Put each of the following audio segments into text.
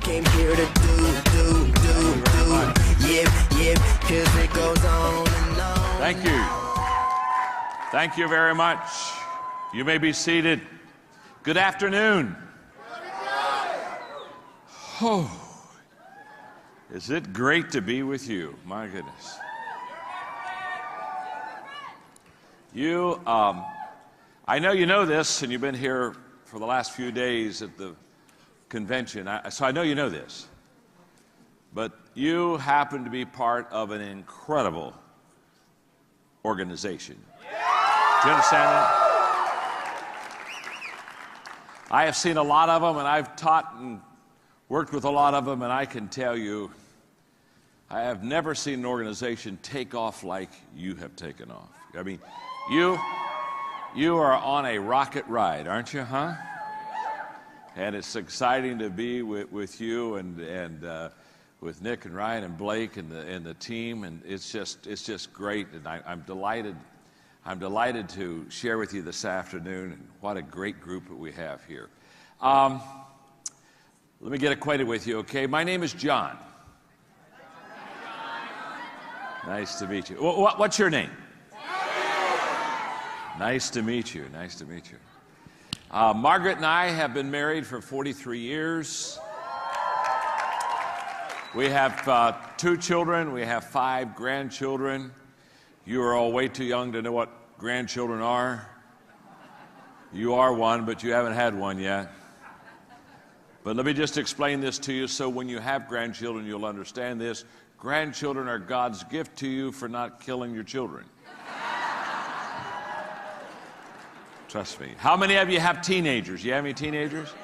came here to do. Yep, 'cause it goes on and on. Thank you. Thank you very much. You may be seated. Good afternoon. Oh, is it great to be with you? My goodness. I know you know this, and you've been here for the last few days at the convention, so I know you know this. But you happen to be part of an incredible organization. Do you understand that? I have seen a lot of them, and I've taught and worked with a lot of them, and I can tell you, I have never seen an organization take off like you have taken off. I mean, you are on a rocket ride, aren't you, huh? And it's exciting to be with you and with Nick and Ryan and Blake and the team, and it's just great. And I'm delighted to share with you this afternoon. And what a great group that we have here. Let me get acquainted with you, okay? My name is John. Nice to meet you. What's your name? Nice to meet you. Nice to meet you. Margaret and I have been married for 43 years. We have 2 children. We have 5 grandchildren. You are all way too young to know what grandchildren are. You are one, but you haven't had one yet. But let me just explain this to you so when you have grandchildren, you'll understand this. Grandchildren are God's gift to you for not killing your children. Trust me. How many of you have teenagers? You have any teenagers?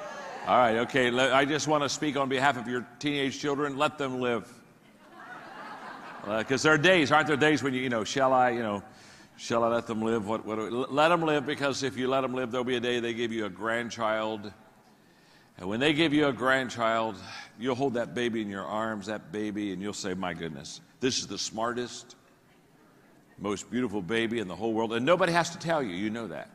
All right, okay. I just want to speak on behalf of your teenage children. Let them live. Because there are days, aren't there days when shall I let them live? Let them live, because if you let them live, there'll be a day they give you a grandchild. And when they give you a grandchild, you'll hold that baby in your arms, and you'll say, my goodness, this is the smartest, most beautiful baby in the whole world. And nobody has to tell you, you know that.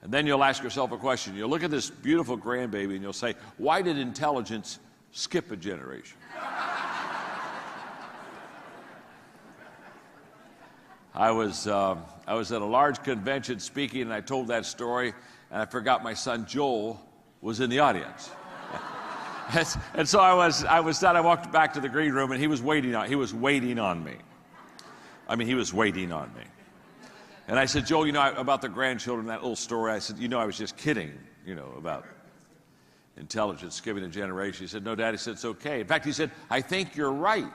And then you'll ask yourself a question. You'll look at this beautiful grandbaby and you'll say, why did intelligence skip a generation? I was at a large convention speaking, and I told that story, and I forgot my son Joel was in the audience. And so I was done. I walked back to the green room, and he was waiting on me. I mean, he was waiting on me. And I said, Joel, about the grandchildren, that little story, I said, I was just kidding, about intelligence skipping a generation. He said, no, Dad. He said, it's okay. In fact, he said, I think you're right.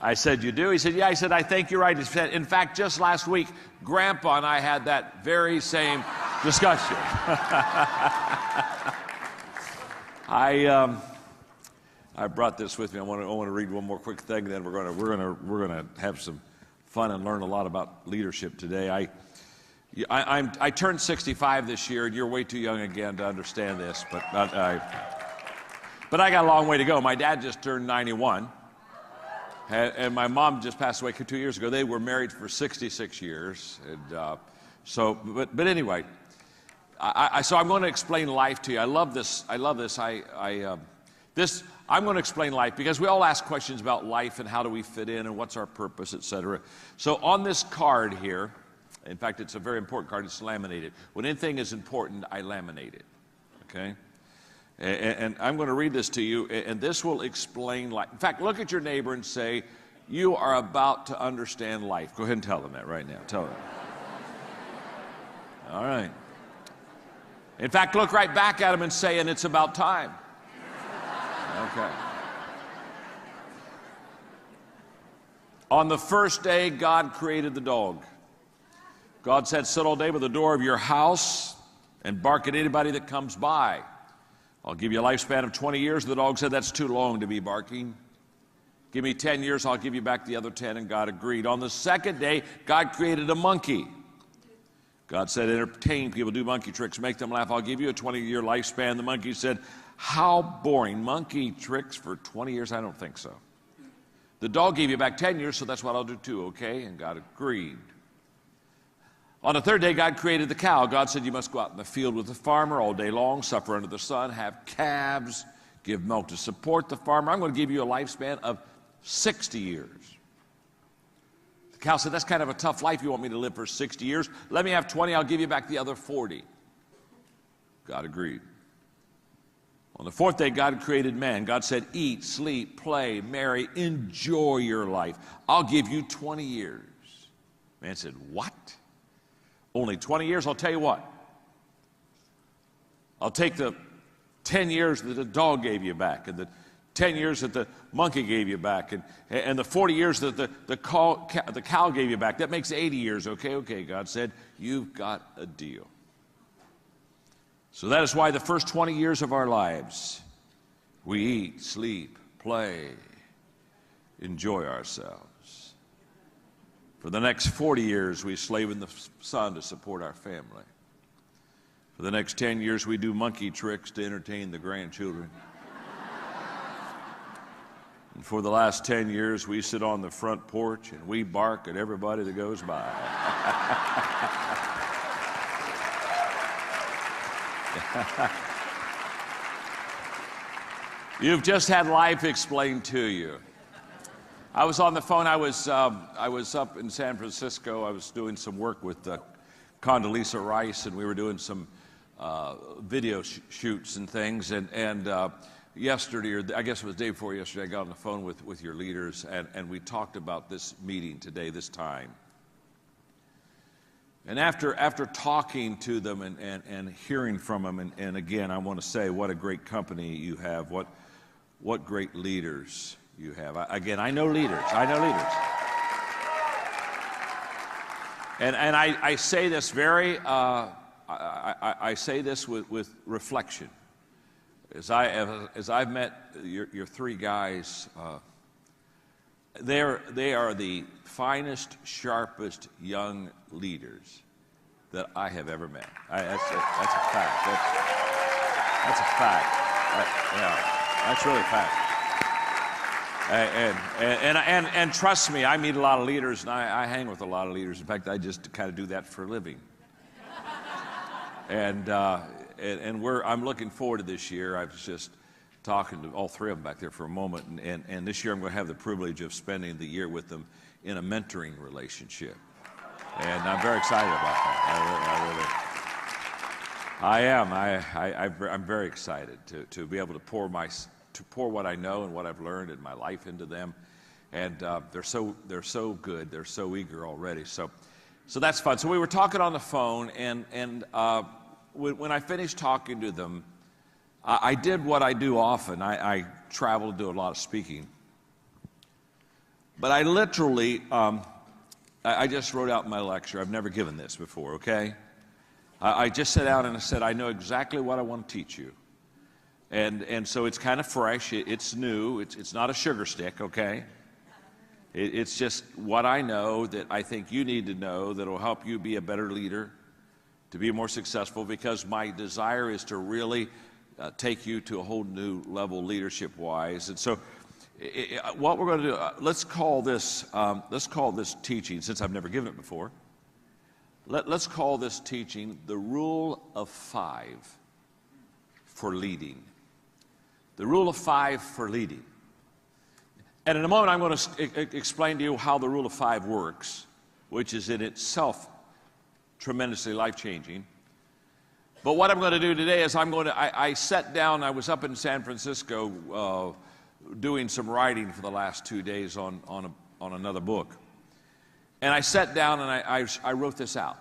I said, you do? He said, yeah. I said, I think you're right. He said, in fact, just last week, Grandpa and I had that very same discussion. I brought this with me. I want to read one more quick thing, then we're going to have some fun and learn a lot about leadership today. I turned 65 this year, and you're way too young again to understand this, but I got a long way to go. My dad just turned 91, and my mom just passed away 2 years ago. They were married for 66 years, and but anyway, so I'm going to explain life to you. I love this. I'm going to explain life because we all ask questions about life and how do we fit in and what's our purpose, etc. So on this card here, in fact, it's a very important card. It's laminated. When anything is important, I laminate it. Okay? And I'm going to read this to you, and this will explain life. In fact, look at your neighbor and say, you are about to understand life. Go ahead and tell them that right now. Tell them. All right. In fact, look right back at them and say, and it's about time. Okay. On the first day, God created the dog. God said, sit all day by the door of your house and bark at anybody that comes by. I'll give you a lifespan of 20 years. The dog said, that's too long to be barking. Give me 10 years, I'll give you back the other 10, and God agreed. On the second day, God created a monkey. God said, entertain people, do monkey tricks, make them laugh. I'll give you a 20-year lifespan. The monkey said, how boring. Monkey tricks for 20 years? I don't think so. The dog gave you back 10 years, so that's what I'll do too, okay? And God agreed. On the third day, God created the cow. God said, you must go out in the field with the farmer all day long, suffer under the sun, have calves, give milk to support the farmer. I'm going to give you a lifespan of 60 years. The cow said, that's kind of a tough life. You want me to live for 60 years? Let me have 20. I'll give you back the other 40. God agreed. On the fourth day, God created man. God said, eat, sleep, play, marry, enjoy your life. I'll give you 20 years. Man said, what? Only 20 years? I'll tell you what. I'll take the 10 years that the dog gave you back, and the 10 years that the monkey gave you back, and the 40 years that the cow gave you back. That makes 80 years. Okay, God said, you've got a deal. So that is why the first 20 years of our lives, we eat, sleep, play, enjoy ourselves. For the next 40 years, we slave in the sun to support our family. For the next 10 years, we do monkey tricks to entertain the grandchildren. And for the last 10 years, we sit on the front porch and we bark at everybody that goes by. You've just had life explained to you. I was on the phone. I was up in San Francisco. I was doing some work with Condoleezza Rice, and we were doing some video shoots and things. And yesterday, or I guess it was the day before yesterday, I got on the phone with your leaders, and we talked about this meeting today, this time. And after talking to them and hearing from them, and again, I want to say what a great company you have, what great leaders you have. I know leaders. And I say this I say this with reflection. As I've met your three guys, they are the finest, sharpest young leaders that I have ever met. That's a fact. That's a fact. That's really a fact. And trust me, I meet a lot of leaders, and I hang with a lot of leaders. In fact, I just kind of do that for a living. And I'm looking forward to this year. I was just talking to all three of them back there for a moment, and this year I'm going to have the privilege of spending the year with them in a mentoring relationship. And I'm very excited about that. I am. I'm very excited to be able to pour what I know and what I've learned in my life into them, and they're so good. They're so eager already. So that's fun. So we were talking on the phone, and when I finished talking to them, I did what I do often. I travel, do a lot of speaking, but I literally I just wrote out my lecture. I've never given this before. Okay, I just sat down and I said, I know exactly what I want to teach you. And so it's kind of fresh, it's new, it's not a sugar stick, okay? It's just what I know that I think you need to know that will help you be a better leader, to be more successful, because my desire is to really take you to a whole new level leadership-wise. And so what we're going to do, let's call this teaching, since I've never given it before, let's call this teaching the Rule of 5 for leading. The Rule of 5 for leading. And in a moment, I'm going to explain to you how the Rule of 5 works, which is in itself tremendously life-changing. But what I'm going to do today is I sat down. I was up in San Francisco doing some writing for the last 2 days on another book. And I sat down and I wrote this out.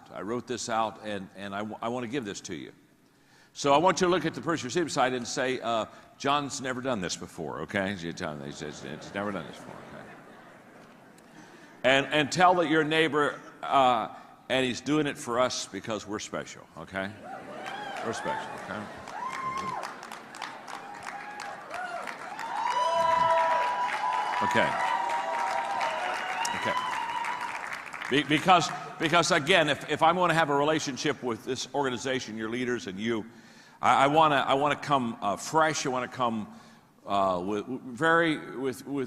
And I want to give this to you. So I want you to look at the person you're beside and say, John's never done this before, okay? John, he says, it's never done this before, okay? And tell that your neighbor, and he's doing it for us because we're special, okay? We're special, okay? Okay. Because again, if I'm going to have a relationship with this organization, your leaders, and you, I want to come fresh. I want to come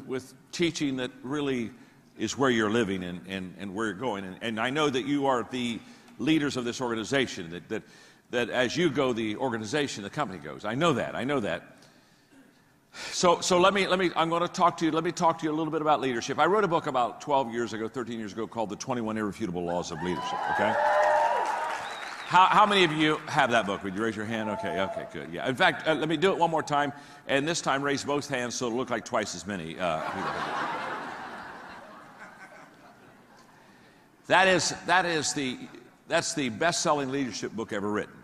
with teaching that really is where you're living and where you're going. And I know that you are the leaders of this organization, that as you go, the organization, the company goes. I know that. So let me talk to you a little bit about leadership. I wrote a book about 13 years ago called The 21 Irrefutable Laws of Leadership, okay? How many of you have that book? Would you raise your hand? Okay, good. Yeah. In fact, let me do it one more time, and this time raise both hands so it'll look like twice as many. That's the best-selling leadership book ever written.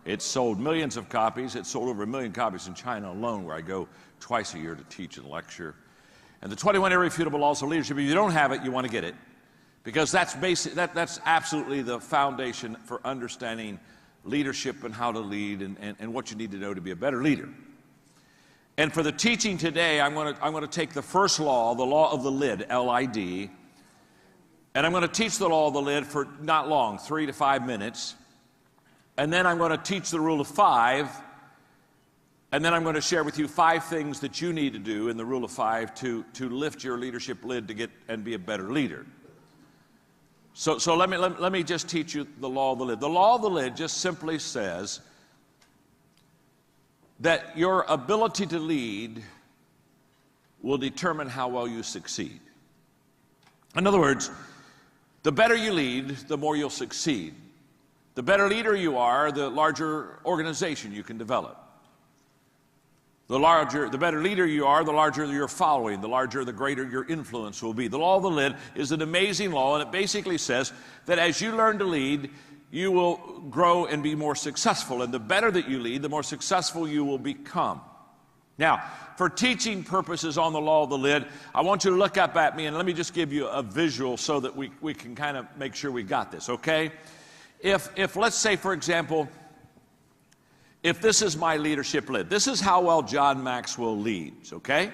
It's sold millions of copies. It's sold over 1 million copies in China alone, where I go twice a year to teach and lecture. And the 21 Irrefutable Laws of Leadership, if you don't have it, you want to get it. Because that's absolutely the foundation for understanding leadership and how to lead and what you need to know to be a better leader. And for the teaching today, I'm going to take the first law, the law of the lid, L-I-D, and I'm going to teach the law of the lid for not long, 3 to 5 minutes. And then I'm going to teach the rule of 5, and then I'm going to share with you 5 things that you need to do in the rule of 5 to lift your leadership lid to get and be a better leader. So let me just teach you the law of the lid. The law of the lid just simply says that your ability to lead will determine how well you succeed. In other words, the better you lead, the more you'll succeed. The better leader you are, the larger organization you can develop. The better leader you are, the larger your following, the greater your influence will be. The law of the lid is an amazing law, and it basically says that as you learn to lead, you will grow and be more successful. And the better that you lead, the more successful you will become. Now, for teaching purposes on the law of the lid, I want you to look up at me, and let me just give you a visual so that we can kind of make sure we got this, okay? If let's say, for example, if this is my leadership lid, this is how well John Maxwell leads, okay?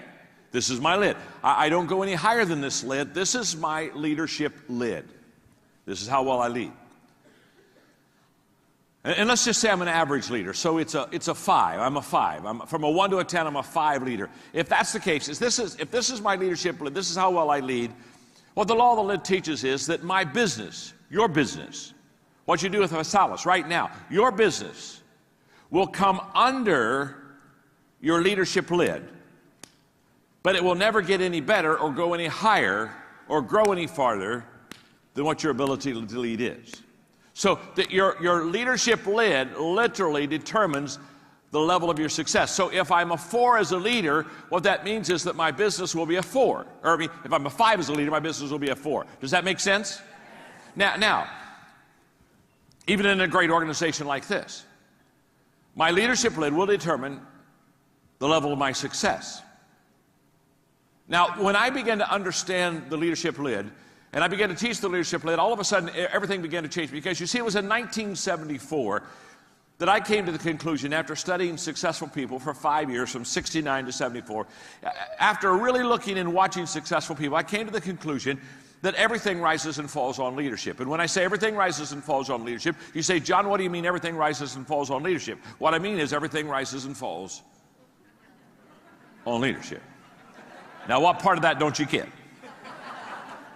This is my lid. I don't go any higher than this lid. This is my leadership lid. This is how well I lead. And let's just say I'm an average leader, so it's a 5. I'm a 5. From a 1 to a 10, I'm a 5 leader. If that's the case, if this is my leadership lid, this is how well I lead, what the law of the lid teaches is that my business, your business, what you do with Vasalis right now, your business will come under your leadership lid, but it will never get any better or go any higher or grow any farther than what your ability to lead is. So that your leadership lid literally determines the level of your success. So if I'm a 4 as a leader, what that means is that my business will be a 4. Or if I'm a 5 as a leader, my business will be a 4. Does that make sense? Now, even in a great organization like this, my leadership lid will determine the level of my success. Now, when I began to understand the leadership lid, and I began to teach the leadership lid, all of a sudden everything began to change. Because you see, it was in 1974 that I came to the conclusion, after studying successful people for 5 years, from 69 to 74, after really looking and watching successful people, I came to the conclusion that everything rises and falls on leadership. And when I say everything rises and falls on leadership, you say, John, what do you mean everything rises and falls on leadership? What I mean is everything rises and falls on leadership. Now, what part of that don't you get?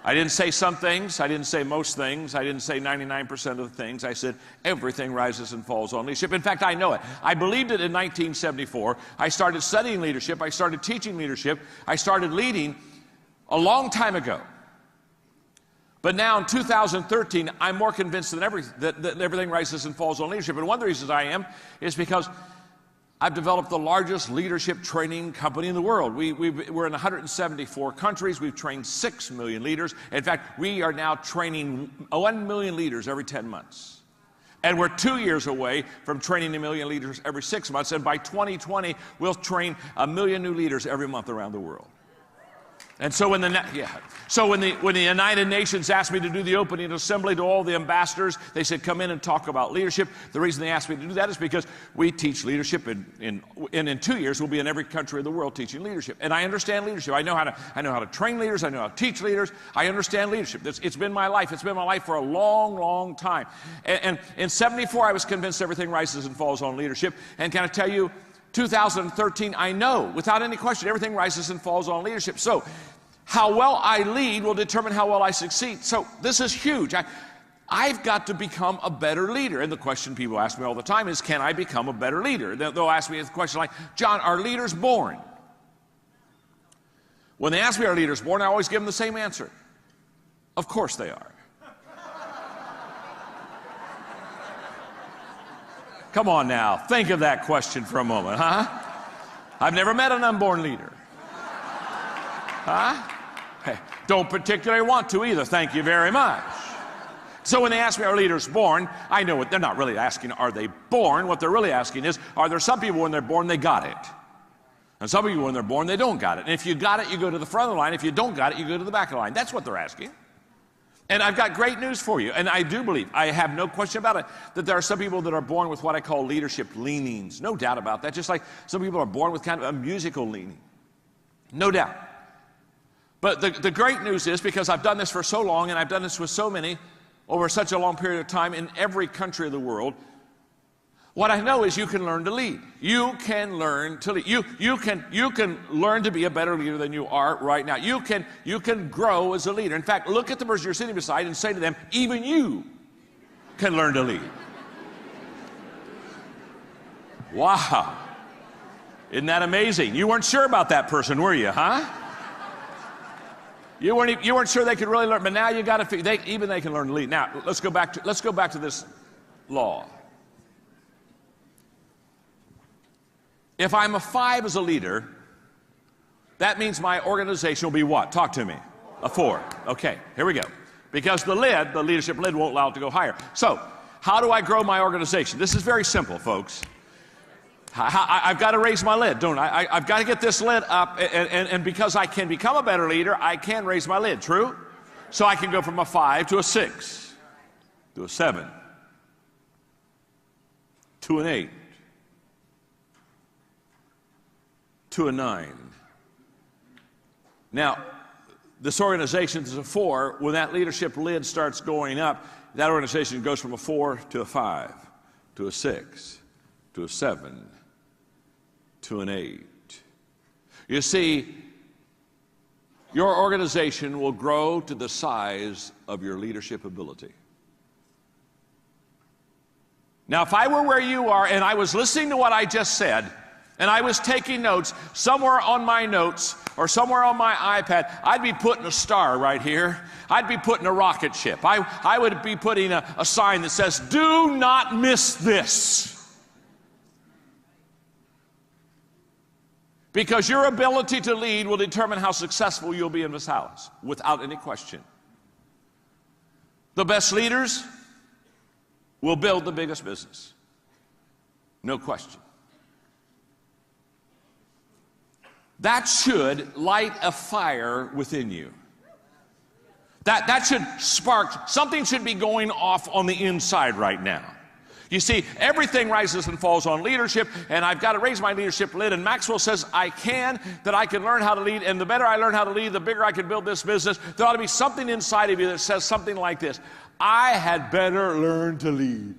I didn't say some things. I didn't say most things. I didn't say 99% of the things. I said everything rises and falls on leadership. In fact, I know it. I believed it in 1974. I started studying leadership. I started teaching leadership. I started leading a long time ago. But now in 2013, I'm more convinced than ever that everything rises and falls on leadership. And one of the reasons I am is because I've developed the largest leadership training company in the world. We're in 174 countries. We've trained 6 million leaders. In fact, we are now training 1 million leaders every 10 months. And we're 2 years away from training 1 million leaders every 6 months. And by 2020, we'll train 1 million new leaders every month around the world. And so when the United Nations asked me to do the opening assembly to all the ambassadors, they said, come in and talk about leadership. The reason they asked me to do that is because we teach leadership, and in 2 years we'll be in every country of the world teaching leadership. And I understand leadership. I know how to train leaders. I know how to teach leaders. I understand leadership. It's been my life. It's been my life for a long, long time. And in 74, I was convinced everything rises and falls on leadership. And can I tell you, 2013, I know, without any question, everything rises and falls on leadership. So, how well I lead will determine how well I succeed. So, this is huge. I've got to become a better leader. And the question people ask me all the time is, can I become a better leader? They'll ask me a question like, John, are leaders born? When they ask me, are leaders born, I always give them the same answer. Of course they are. Come on now, think of that question for a moment, huh? I've never met an unborn leader. Huh? Hey, don't particularly want to either, thank you very much. So when they ask me, are leaders born? I know what they're not really asking, are they born? What they're really asking is, are there some people when they're born, they got it? And some people when they're born, they don't got it. And if you got it, you go to the front of the line. If you don't got it, you go to the back of the line. That's what they're asking. And I've got great news for you. And I do believe, I have no question about it, that there are some people that are born with what I call leadership leanings. No doubt about that. Just like some people are born with kind of a musical leaning. No doubt. But the great news is, because I've done this for so long, and I've done this with so many over such a long period of time in every country of the world, what I know is you can learn to lead. You can learn to lead. You can learn to be a better leader than you are right now. You can grow as a leader. In fact, look at the person you're sitting beside and say to them, even you can learn to lead. Wow. Isn't that amazing? You weren't sure about that person, were you, huh? You weren't sure they could really learn, but now you got to even they can learn to lead. Now, let's go back to this law. If I'm a 5 as a leader, that means my organization will be what? Talk to me. A 4. Okay, here we go. Because the leadership lid won't allow it to go higher. So, how do I grow my organization? This is very simple, folks. I've got to raise my lid, don't I? I've got to get this lid up, and because I can become a better leader, I can raise my lid, true? So I can go from a 5 to a 6, to a 7, to an 8, to a 9. Now, this organization is a 4. When that leadership lid starts going up, that organization goes from a 4 to a 5, to a 6, to a 7, to an 8. You see, your organization will grow to the size of your leadership ability. Now, if I were where you are and I was listening to what I just said, and I was taking notes, somewhere on my notes or somewhere on my iPad, I'd be putting a star right here. I'd be putting a rocket ship. I would be putting a sign that says, do not miss this. Because your ability to lead will determine how successful you'll be in this house, without any question. The best leaders will build the biggest business. No question. That should light a fire within you. That should spark, something should be going off on the inside right now. You see, everything rises and falls on leadership, and I've got to raise my leadership lid, and Maxwell says I can learn how to lead, and the better I learn how to lead, the bigger I can build this business. There ought to be something inside of you that says something like this: I had better learn to lead.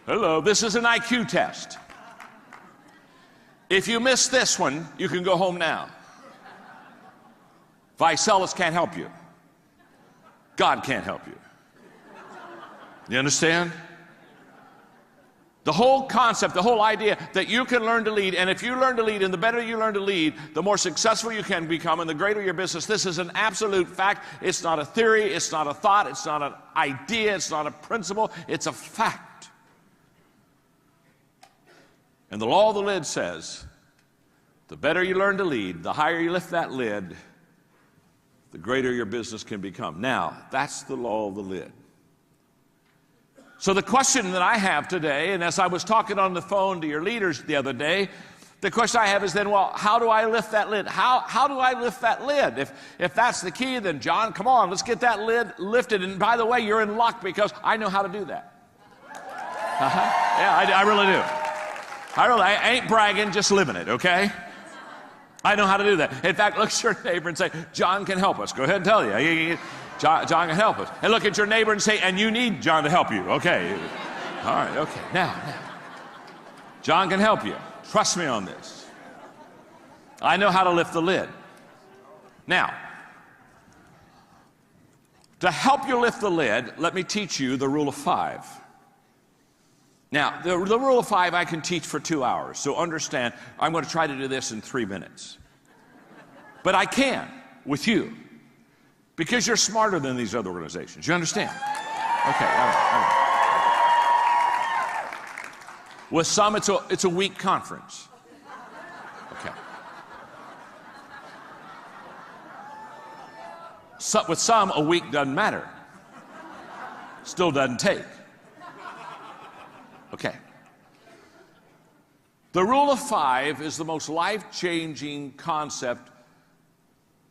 Hello, this is an IQ test. If you miss this one, you can go home now. Vicelis can't help you. God can't help you. You understand? The whole concept, the whole idea that you can learn to lead, and if you learn to lead, and the better you learn to lead, the more successful you can become, and the greater your business. This is an absolute fact. It's not a theory, it's not a thought, it's not an idea, it's not a principle, it's a fact. And the law of the lid says, the better you learn to lead, the higher you lift that lid, the greater your business can become. Now, that's the law of the lid. So the question that I have today, and as I was talking on the phone to your leaders the other day, the question I have is then, well, how do I lift that lid? How do I lift that lid? If that's the key, then John, come on, let's get that lid lifted. And by the way, you're in luck because I know how to do that. Yeah, I really do. I ain't bragging, just living it, okay? I know how to do that. In fact, look at your neighbor and say, John can help us. Go ahead and tell you. John can help us. And look at your neighbor and say, and you need John to help you. Okay. All right, okay. Now. John can help you. Trust me on this. I know how to lift the lid. Now, To help you lift the lid, let me teach you the rule of 5. Now, the rule of 5 I can teach for 2 hours, so understand, I'm going to try to do this in 3 minutes. But I can with you, because you're smarter than these other organizations. You understand? Okay, all right. With some, it's a week conference. Okay. So, with some, a week doesn't matter. Still doesn't take. Okay. The rule of 5 is the most life-changing concept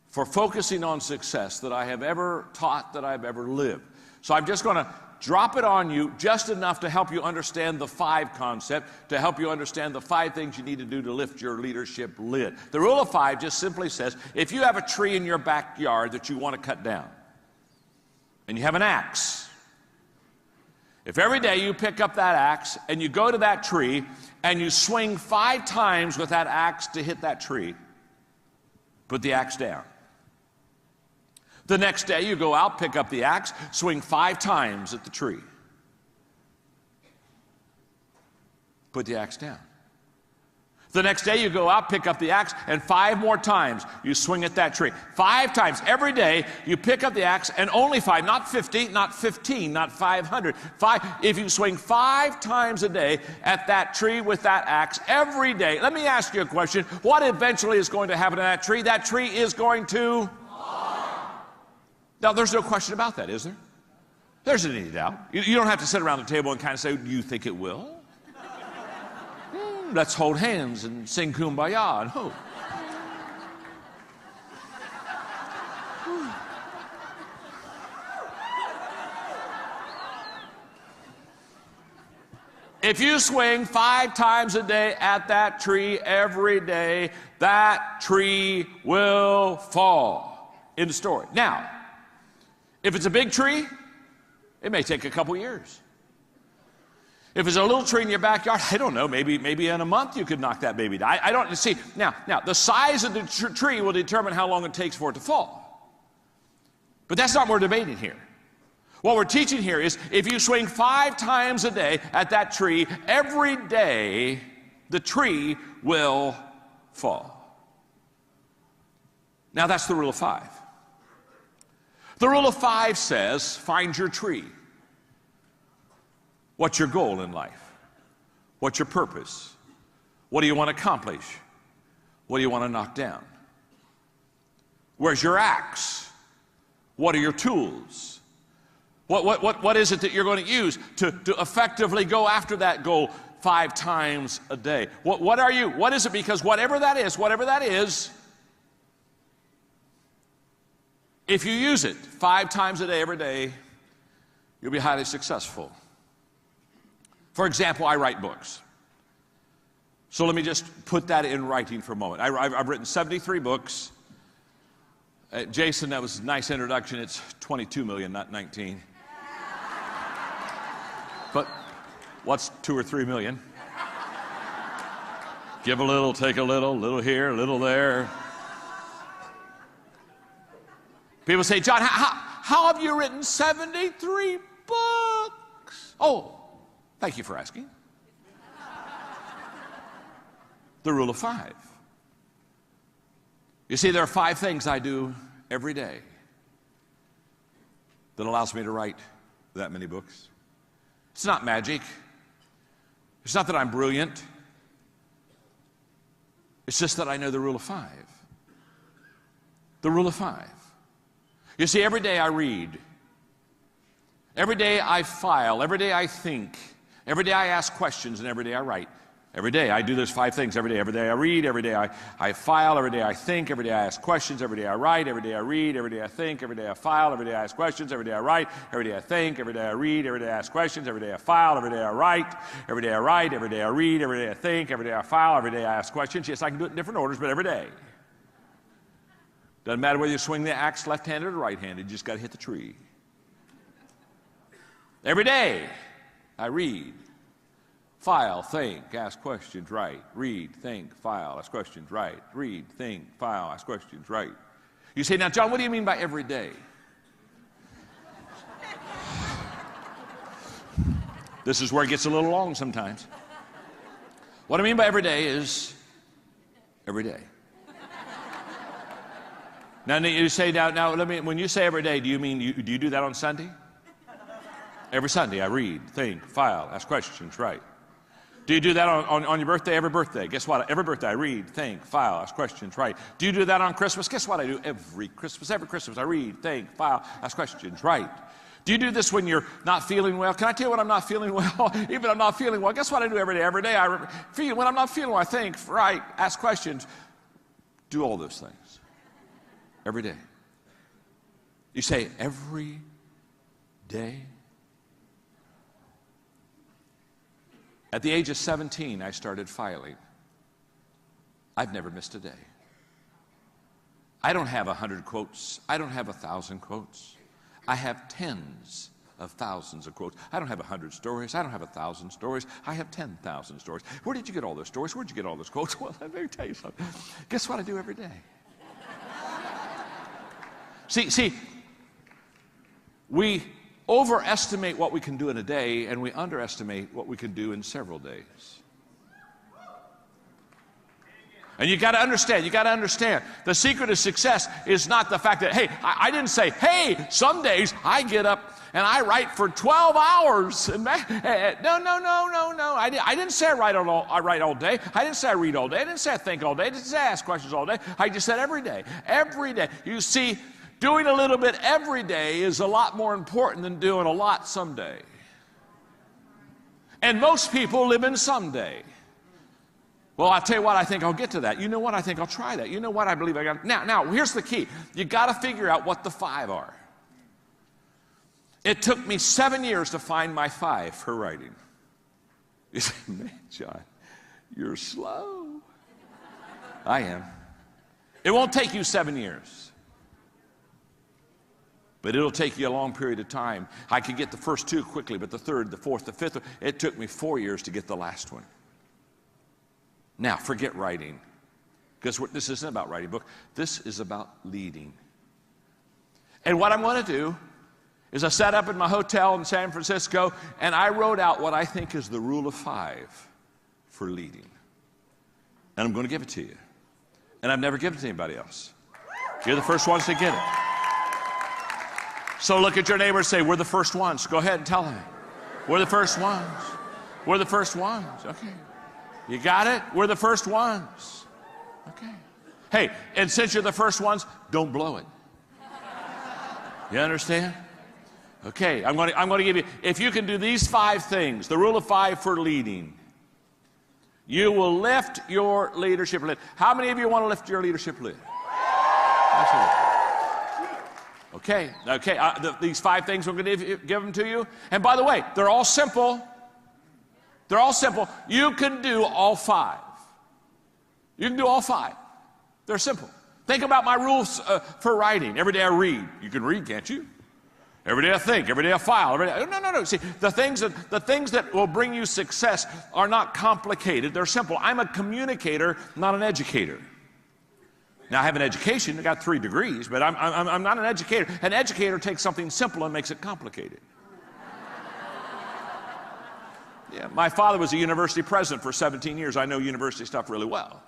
for focusing on success that I have ever taught, that I've ever lived. So I'm just going to drop it on you just enough to help you understand the 5 concept, to help you understand the 5 things you need to do to lift your leadership lid. The rule of 5 just simply says, if you have a tree in your backyard that you want to cut down, and you have an axe, if every day you pick up that axe and you go to that tree and you swing 5 times with that axe to hit that tree, put the axe down. The next day you go out, pick up the axe, swing 5 times at the tree. Put the axe down. The next day you go out, pick up the axe, and 5 more times you swing at that tree. 5 times. Every day you pick up the axe, and only 5, not 50, not 15, not 500. 5. If you swing 5 times a day at that tree with that axe every day, let me ask you a question. What eventually is going to happen to that tree? That tree is going to... Now, there's no question about that, is there? There's any doubt. You don't have to sit around the table and kind of say, do you think it will? Let's hold hands and sing Kumbaya and hope. If you swing 5 times a day at that tree every day, that tree will fall. End of story. Now, if it's a big tree, it may take a couple years. If it's a little tree in your backyard, I don't know, maybe in a month you could knock that baby down. I don't see. Now, the size of the tree will determine how long it takes for it to fall. But that's not what we're debating here. What we're teaching here is if you swing 5 times a day at that tree, every day the tree will fall. Now, that's the rule of 5. The rule of 5 says, find your tree. What's your goal in life? What's your purpose? What do you want to accomplish? What do you want to knock down? Where's your axe? What are your tools? What is it that you're going to use to effectively go after that goal 5 times a day? What are you? What is it? Because whatever that is, if you use it 5 times a day, every day, you'll be highly successful. For example, I write books. So let me just put that in writing for a moment. I've written 73 books. Jason, that was a nice introduction. It's 22 million, not 19. But what's 2 or 3 million? Give a little, take a little here, a little there. People say, John, how have you written 73 books? Oh, thank you for asking. The rule of 5. You see, there are 5 things I do every day that allows me to write that many books. It's not magic. It's not that I'm brilliant. It's just that I know the rule of 5. The rule of 5. You see, every day I read. Every day I file. Every day I think. Every day I ask questions, and every day I write. Every day I do those 5 things every day. Every day I read, every day I file, every day I think, every day I ask questions, every day I write, every day I read, every day I think, every day I file, every day I ask questions, every day I write, every day I think, every day I read, every day I ask questions, every day I file, every day I write, every day I write, every day I read, every day I think, every day I file, every day I ask questions. Yes, I can do it in different orders, but every day. Doesn't matter whether you swing the axe left-handed or right-handed, you just got to hit the tree. Every day I read. File, think, ask questions, write, read, think, file, ask questions, write, read, think, file, ask questions, write. You say, now, John, what do you mean by every day? This is where it gets a little long sometimes. What I mean by every day is every day. Now you say, now let me, when you say every day, do you mean, do you do that on Sunday? Every Sunday I read, think, file, ask questions, right. Do you do that on your birthday? Every birthday. Guess what? Every birthday I read, think, file, ask questions, right. Do you do that on Christmas? Guess what I do every Christmas? Every Christmas I read, think, file, ask questions, right. Do you do this when you're not feeling well? Can I tell you when I'm not feeling well? Even I'm not feeling well. Guess what I do every day? Every day I feel, when I'm not feeling well, I think, right, ask questions, do all those things. Every day. You say, every day? At the age of 17, I started filing. I've never missed a day. I don't have 100 quotes. I don't have 1,000 quotes. I have tens of thousands of quotes. I don't have 100 stories. I don't have 1,000 stories. I have 10,000 stories. Where did you get all those stories? Where did you get all those quotes? Well, let me tell you something. Guess what I do every day? See, we overestimate what we can do in a day, and we underestimate what we can do in several days. And you got to understand, the secret of success is not the fact that, hey, I didn't say, hey, some days I get up and I write for 12 hours. And no. I didn't say I write all day. I didn't say I read all day. I didn't say I think all day. I didn't say I ask questions all day. I just said every day. Every day. You see, doing a little bit every day is a lot more important than doing a lot someday. And most people live in someday. Well, I'll tell you what, I think I'll get to that. You know what, I think I'll try that. You know what, I believe I got. Now, here's the key. You got to figure out what the 5 are. It took me 7 years to find my 5 for writing. You say, man, John, you're slow. I am. It won't take you 7 years. But it'll take you a long period of time. I could get the first 2 quickly, but the 3rd, the 4th, the 5th, it took me 4 years to get the last one. Now, forget writing, because this isn't about writing a book. This is about leading. And what I'm going to do is I sat up in my hotel in San Francisco, and I wrote out what I think is the rule of 5 for leading. And I'm going to give it to you. And I've never given it to anybody else. You're the first ones to get it. So look at your neighbor and say, we're the first ones. Go ahead and tell him. We're the first ones. We're the first ones. Okay. You got it? We're the first ones. Okay. Hey, and since you're the first ones, don't blow it. You understand? Okay, I'm going to give you, if you can do these 5 things, the rule of 5 for leading, you will lift your leadership lid. How many of you want to lift your leadership lid? Okay, these 5 things we're going to give them to you. And by the way, they're all simple. They're all simple. You can do all 5. You can do all 5. They're simple. Think about my rules for writing. Every day I read. You can read, can't you? Every day I think. Every day I file. Every day, no. See, the things that will bring you success are not complicated. They're simple. I'm a communicator, not an educator. Now, I have an education. I got 3 degrees, but I'm not an educator. An educator takes something simple and makes it complicated. Yeah, my father was a university president for 17 years. I know university stuff really well.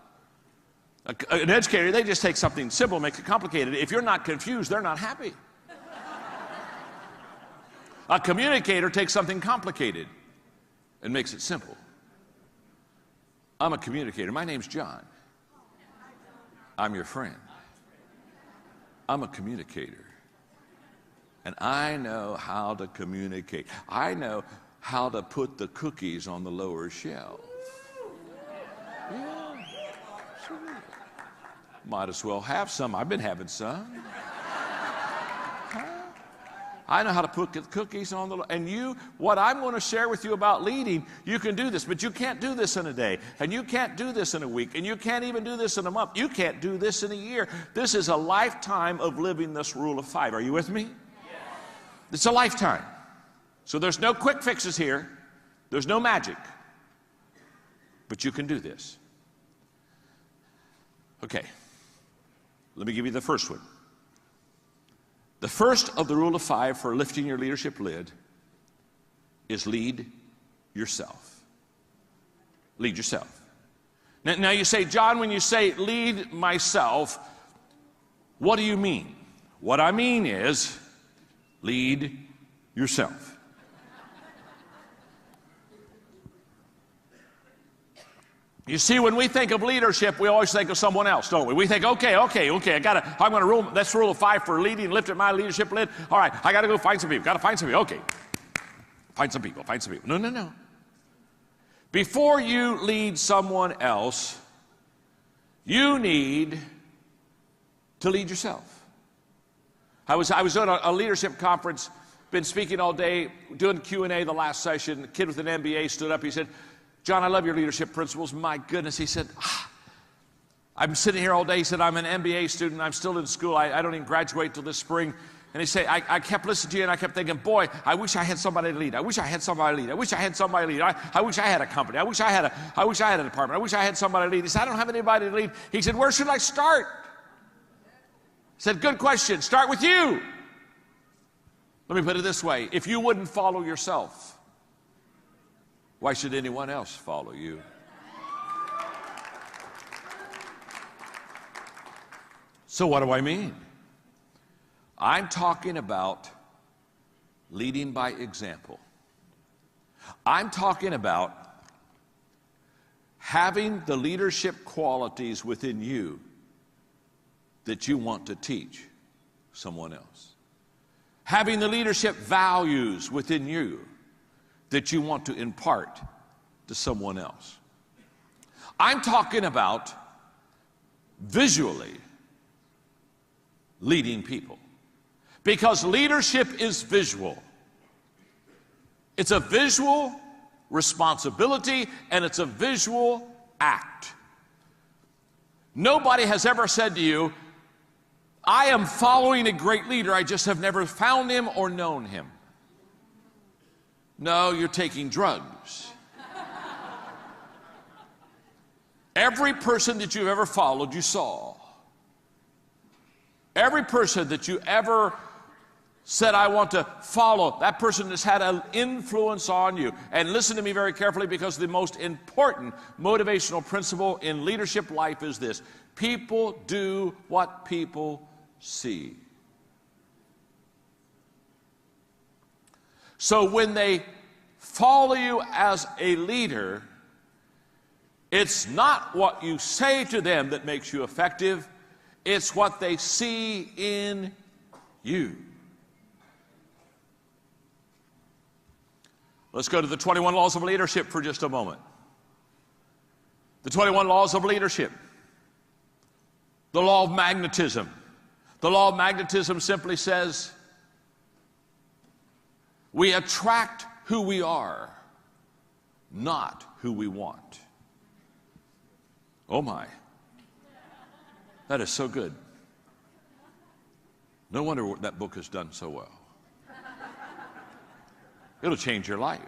An educator, they just take something simple and make it complicated. If you're not confused, they're not happy. A communicator takes something complicated and makes it simple. I'm a communicator. My name's John. I'm your friend. I'm a communicator. And I know how to communicate. I know how to put the cookies on the lower shelf. Yeah, sure. Might as well have some. I've been having some. I know how to put the cookies on the, and what I'm going to share with you about leading, you can do this, but you can't do this in a day, and you can't do this in a week, and you can't even do this in a month. You can't do this in a year. This is a lifetime of living this rule of 5. Are you with me? Yes. It's a lifetime. So there's no quick fixes here. There's no magic. But you can do this. Okay. Let me give you the first one. The first of the rule of 5 for lifting your leadership lid is lead yourself. Lead yourself. Now you say, John, when you say lead myself, what do you mean? What I mean is lead yourself. You see, when we think of leadership, we always think of someone else, don't we? We think, okay, I'm going to rule, that's rule of 5 for leading, lifting my leadership lid. All right, I got to go find some people, okay. Find some people. No. Before you lead someone else, you need to lead yourself. I was at a leadership conference, been speaking all day, doing Q&A the last session. A kid with an MBA stood up, he said, John, I love your leadership principles. My goodness, he said, I'm sitting here all day. He said, I'm an MBA student. I'm still in school. I don't even graduate till this spring. And he said, I kept listening to you, and I kept thinking, boy, I wish I had somebody to lead. I wish I had somebody to lead. I wish I had somebody to lead. I wish I had a company. I wish I had a department. I wish I had somebody to lead. He said, I don't have anybody to lead. He said, where should I start? He said, good question. Start with you. Let me put it this way. If you wouldn't follow yourself, why should anyone else follow you? So what do I mean? I'm talking about leading by example. I'm talking about having the leadership qualities within you that you want to teach someone else. Having the leadership values within you that you want to impart to someone else. I'm talking about visually leading people, because leadership is visual. It's a visual responsibility, and it's a visual act. Nobody has ever said to you, I am following a great leader, I just have never found him or known him. No, you're taking drugs. Every person that you've ever followed, you saw. Every person that you ever said, I want to follow, that person has had an influence on you. And listen to me very carefully, because the most important motivational principle in leadership life is this: people do what people see. So when they follow you as a leader, it's not what you say to them that makes you effective, it's what they see in you. Let's go to the 21 laws of leadership for just a moment. The 21 laws of leadership. The law of magnetism. The law of magnetism simply says, we attract who we are, not who we want. Oh my. That is so good. No wonder that book has done so well. It'll change your life.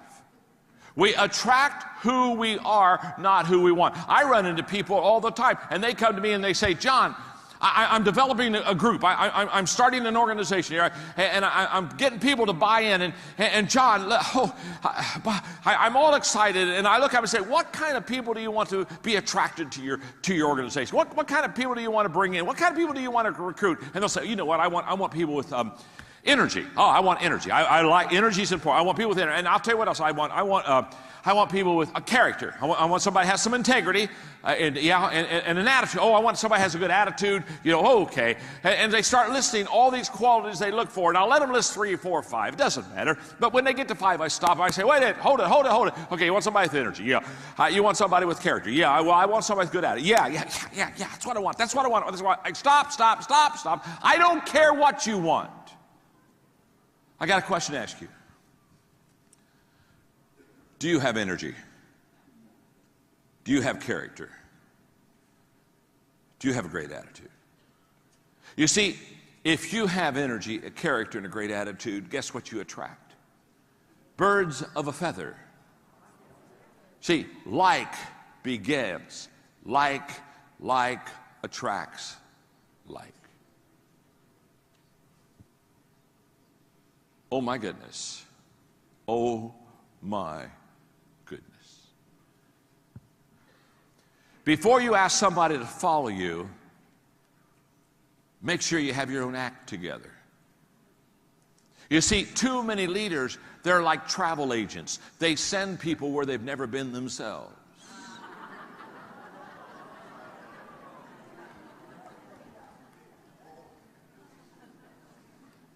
We attract who we are, not who we want. I run into people all the time, and they come to me and they say, John, I'm developing a group. I'm starting an organization here, and I'm getting people to buy in. And John, I'm all excited, and I look up and say, what kind of people do you want to be attracted to your organization? What kind of people do you want to bring in? What kind of people do you want to recruit? And they'll say, you know what, I want people with energy. Oh, I want energy. I like energy is important. I want people with energy. And I'll tell you what else I want. I want people with a character. I want somebody who has some integrity and an attitude. Oh, I want somebody who has a good attitude. You know, okay. And they start listing all these qualities they look for. And I'll let them list 3, 4, 5. It doesn't matter. But when they get to 5, I stop. I say, wait a minute. Hold it. Okay, you want somebody with energy? Yeah. You want somebody with character? Yeah. Well, I want somebody with good attitude. Yeah. That's what I want. That's what I want. Stop. I don't care what you want. I got a question to ask you. Do you have energy? Do you have character? Do you have a great attitude? You see, if you have energy, a character, and a great attitude, guess what you attract? Birds of a feather. See, like begets, like attracts like. Oh my goodness. Oh my goodness. Before you ask somebody to follow you, make sure you have your own act together. You see, too many leaders, they're like travel agents. They send people where they've never been themselves.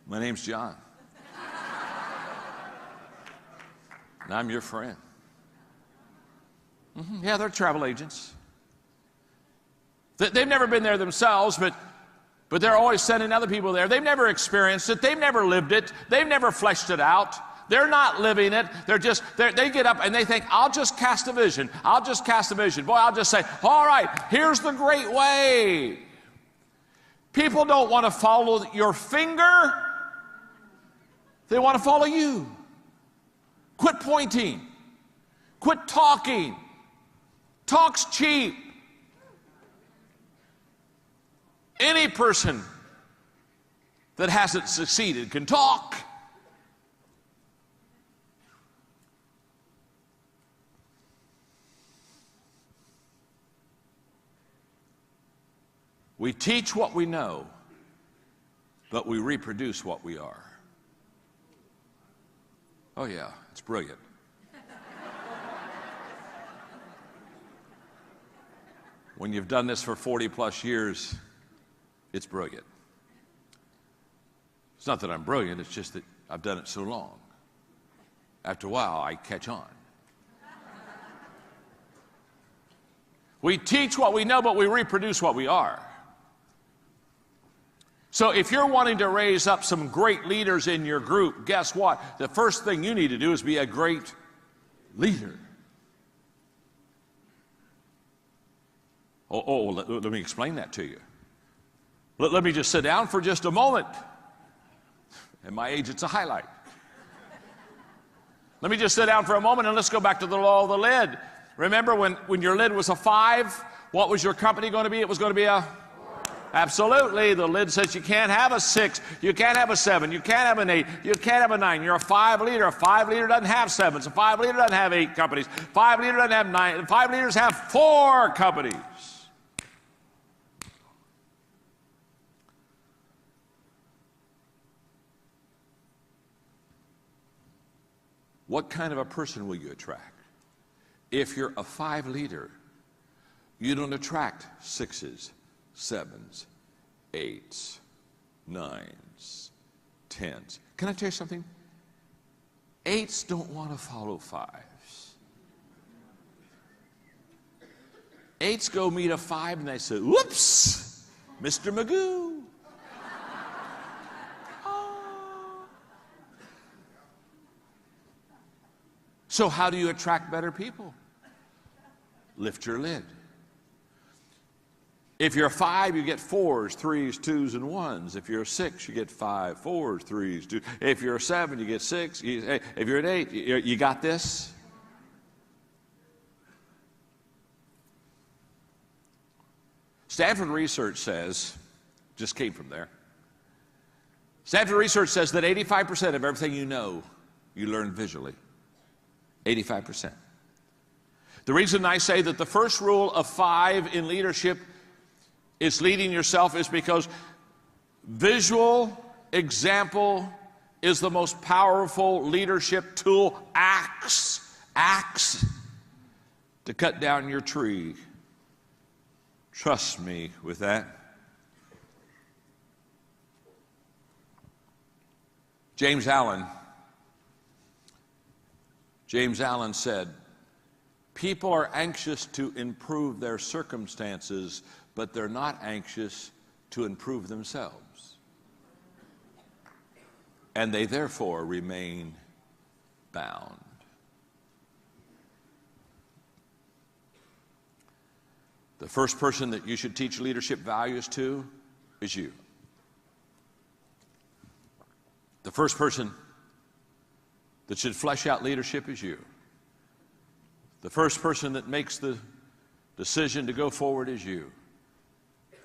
My name's John. And I'm your friend. Yeah, they're travel agents. They've never been there themselves, but they're always sending other people there. They've never experienced it. They've never lived it. They've never fleshed it out. They're not living it. They get up and they think, I'll just cast a vision. I'll just cast a vision. Boy, I'll just say, all right, here's the great way. People don't want to follow your finger. They want to follow you. Quit pointing. Quit talking. Talk's cheap. Any person that hasn't succeeded can talk. We teach what we know, but we reproduce what we are. Oh yeah, it's brilliant. When you've done this for 40 plus years, it's brilliant. It's not that I'm brilliant, it's just that I've done it so long. After a while, I catch on. We teach what we know, but we reproduce what we are. So if you're wanting to raise up some great leaders in your group, guess what? The first thing you need to do is be a great leader. Let me explain that to you. Let me just sit down for just a moment. At my age, it's a highlight. Let me just sit down for a moment and let's go back to the law of the lid. Remember when your lid was a 5, what was your company going to be? It was going to be a... Absolutely. The lid says you can't have a 6, you can't have a 7, you can't have an 8, you can't have a 9. You're a 5 leader. A 5 leader doesn't have 7s. A 5 leader doesn't have 8 companies. 5 leader doesn't have 9. 5 leaders have 4 companies. What kind of a person will you attract? If you're a 5 leader, you don't attract 6s, 7s, 8s, 9s, 10s. Can I tell you something? 8s don't want to follow 5s. 8s go meet a 5 and they say, whoops, Mr. Magoo. So how do you attract better people? Lift your lid. If you're a 5, you get 4s, 3s, 2s, and 1s. If you're a 6, you get 5, 4s, 3s, 2s. If you're a 7, you get 6. If you're an 8, you got this? Stanford research says, just came from there. Stanford research says that 85% of everything you know, you learn visually. 85%. The reason I say that the first rule of 5 in leadership is leading yourself is because visual example is the most powerful leadership tool. Axe to cut down your tree. Trust me with that. James Allen said, people are anxious to improve their circumstances, but they're not anxious to improve themselves. And they therefore remain bound. The first person that you should teach leadership values to is you. The first person that should flesh out leadership is you. The first person that makes the decision to go forward is you.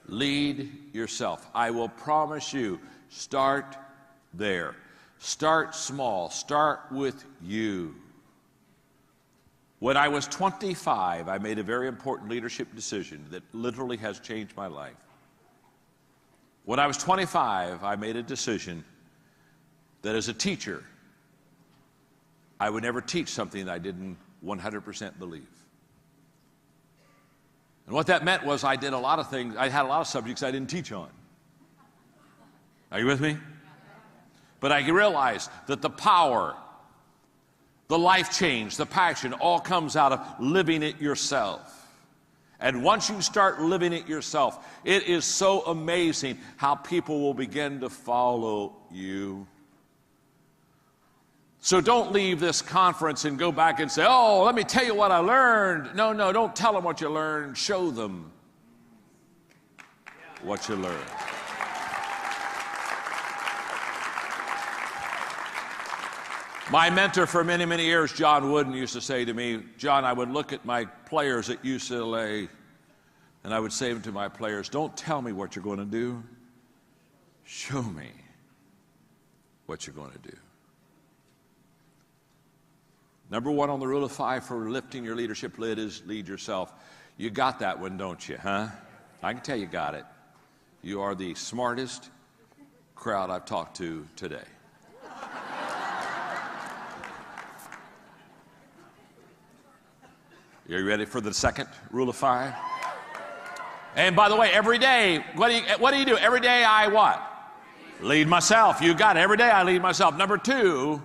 Lead yourself. I will promise you, start there. Start small. Start with you. When I was 25, I made a very important leadership decision that literally has changed my life. When I was 25, I made a decision that as a teacher, I would never teach something that I didn't 100% believe. And what that meant was I did a lot of things, I had a lot of subjects I didn't teach on. Are you with me? But I realized that the power, the life change, the passion all comes out of living it yourself. And once you start living it yourself, it is so amazing how people will begin to follow you. So don't leave this conference and go back and say, oh, let me tell you what I learned. No, don't tell them what you learned. Show them what you learned. My mentor for many, many years, John Wooden, used to say to me, John, I would look at my players at UCLA and I would say to my players, don't tell me what you're going to do. Show me what you're going to do. Number one on the rule of 5 for lifting your leadership lid is lead yourself. You got that one, don't you, huh? I can tell you got it. You are the smartest crowd I've talked to today. Are you ready for the second rule of 5? And by the way, every day, what do you do? Every day I what? Lead myself. You got it. Every day I lead myself. Number 2,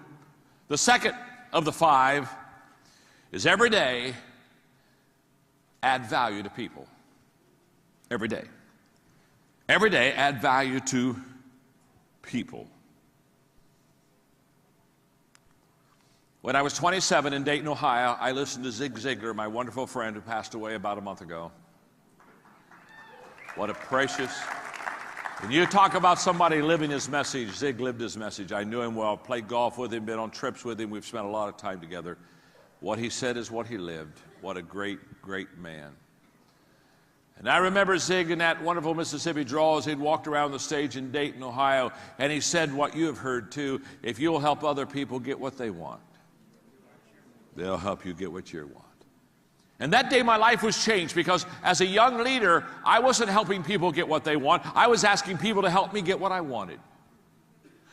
the second of the 5 is every day add value to people. Every day. Every day add value to people. When I was 27 in Dayton, Ohio, I listened to Zig Ziglar, my wonderful friend who passed away about a month ago. What a precious... When you talk about somebody living his message, Zig lived his message. I knew him well, played golf with him, been on trips with him. We've spent a lot of time together. What he said is what he lived. What a great, great man. And I remember Zig in that wonderful Mississippi drawl as he'd walked around the stage in Dayton, Ohio, and he said what you have heard too, if you'll help other people get what they want, they'll help you get what you want. And that day my life was changed because as a young leader, I wasn't helping people get what they want. I was asking people to help me get what I wanted.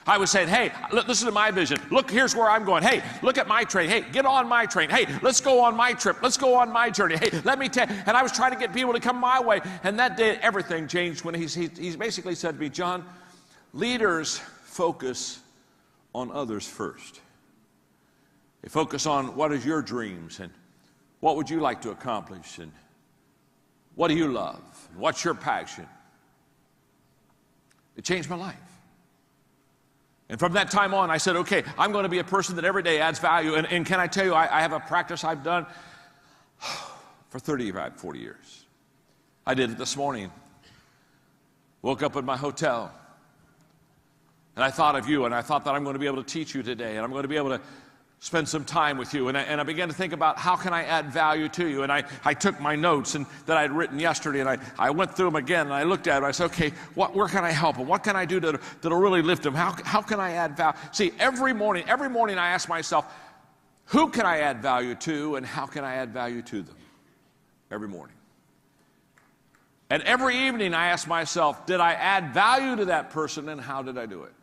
I was saying, hey, listen to my vision. Look, here's where I'm going. Hey, look at my train. Hey, get on my train. Hey, let's go on my trip. Let's go on my journey. Hey, let me tell you. And I was trying to get people to come my way. And that day, everything changed when he basically said to me, John, leaders focus on others first. They focus on what is your dreams and what would you like to accomplish and what do you love? What's your passion? It changed my life. And from that time on, I said, okay, I'm going to be a person that every day adds value. And can I tell you, I have a practice I've done for 35, 40 years. I did it this morning. Woke up in my hotel. And I thought of you, and I thought that I'm going to be able to teach you today, and I'm going to be able to spend some time with you. And I began to think about how can I add value to you. And I took my notes that I had written yesterday, and I went through them again, and I looked at them. I said, okay, where can I help them? What can I do that'll really lift them? How can I add value? See, every morning I ask myself, who can I add value to, and how can I add value to them? Every morning. And every evening I ask myself, did I add value to that person, and how did I do it?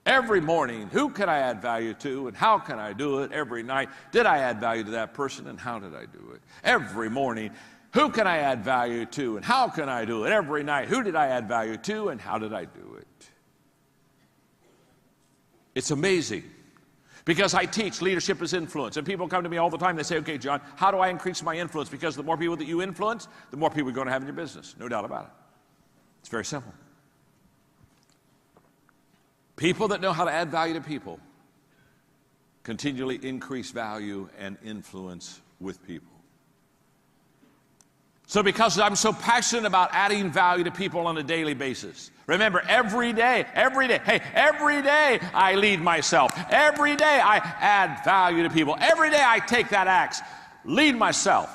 Every morning, who can I add value to and how can I do it? Every night, did I add value to that person and how did I do it? Every morning, who can I add value to and how can I do it? Every night, who did I add value to and how did I do it? It's amazing because I teach leadership is influence, and people come to me all the time. They say, okay, John, how do I increase my influence? Because the more people that you influence, the more people you're going to have in your business. No doubt about it. It's very simple. People that know how to add value to people continually increase value and influence with people. So because I'm so passionate about adding value to people on a daily basis, remember, every day, hey, every day I lead myself. Every day I add value to people. Every day I take that axe, lead myself,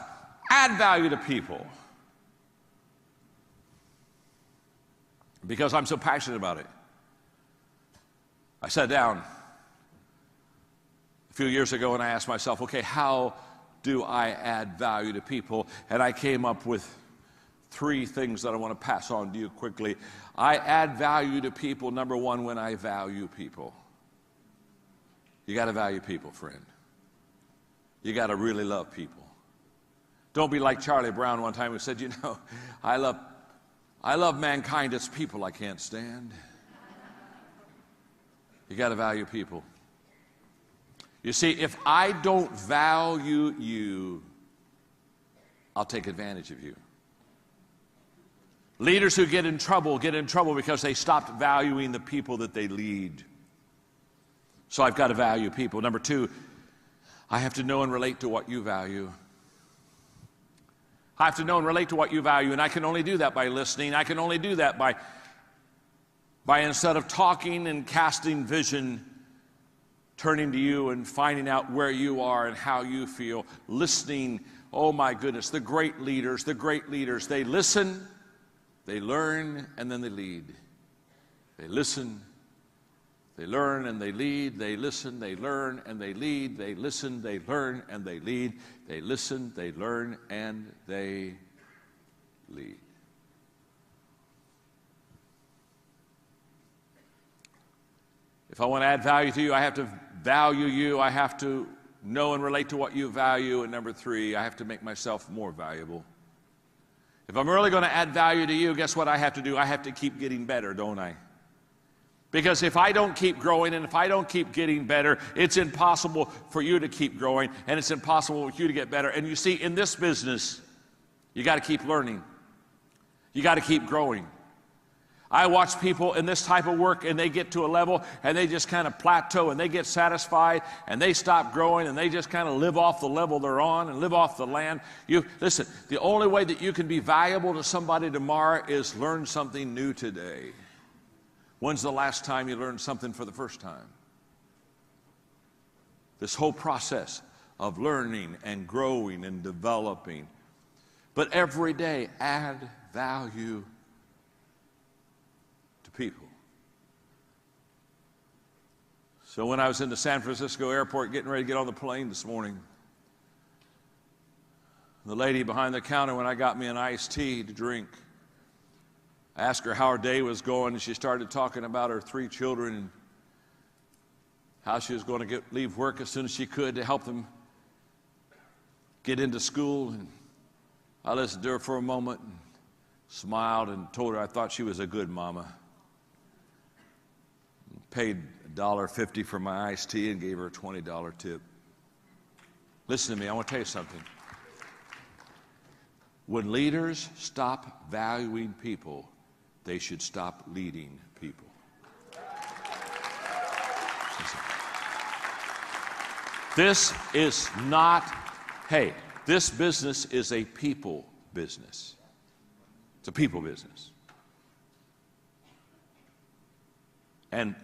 add value to people. Because I'm so passionate about it. I sat down a few years ago and I asked myself, okay, how do I add value to people? And I came up with 3 things that I want to pass on to you quickly. I add value to people, number 1, when I value people. You got to value people, friend. You got to really love people. Don't be like Charlie Brown one time who said, you know, I love mankind. It's people I can't stand. You got to value people. You see, if I don't value you, I'll take advantage of you. Leaders who get in trouble because they stopped valuing the people that they lead. So I've got to value people. Number 2, I have to know and relate to what you value. I have to know and relate to what you value, and I can only do that by listening. I can only do that by instead of talking and casting vision, turning to you and finding out where you are and how you feel, listening. Oh my goodness, the great leaders, they listen, they learn, and then they lead. They listen, they learn, and they lead. They listen, they learn, and they lead. They listen, they learn, and they lead. They listen, they learn, and they lead. If I want to add value to you, I have to value you. I have to know and relate to what you value. And number 3, I have to make myself more valuable. If I'm really going to add value to you, guess what I have to do? I have to keep getting better, don't I? Because if I don't keep growing and if I don't keep getting better, it's impossible for you to keep growing, and it's impossible for you to get better. And you see, in this business, you got to keep learning. You got to keep growing. I watch people in this type of work, and they get to a level and they just kind of plateau and they get satisfied and they stop growing and they just kind of live off the level they're on and live off the land. Listen, the only way that you can be valuable to somebody tomorrow is learn something new today. When's the last time you learned something for the first time? This whole process of learning and growing and developing. But every day, add value to people. So when I was in the San Francisco airport getting ready to get on the plane this morning, the lady behind the counter, when I got me an iced tea to drink, I asked her how her day was going, and she started talking about her 3 children and how she was going to leave work as soon as she could to help them get into school. And I listened to her for a moment and smiled and told her I thought she was a good mama. Paid $1.50 for my iced tea and gave her a $20 tip. Listen to me, I want to tell you something. When leaders stop valuing people, they should stop leading people. This is not, hey, this business is a people business. It's a people business. And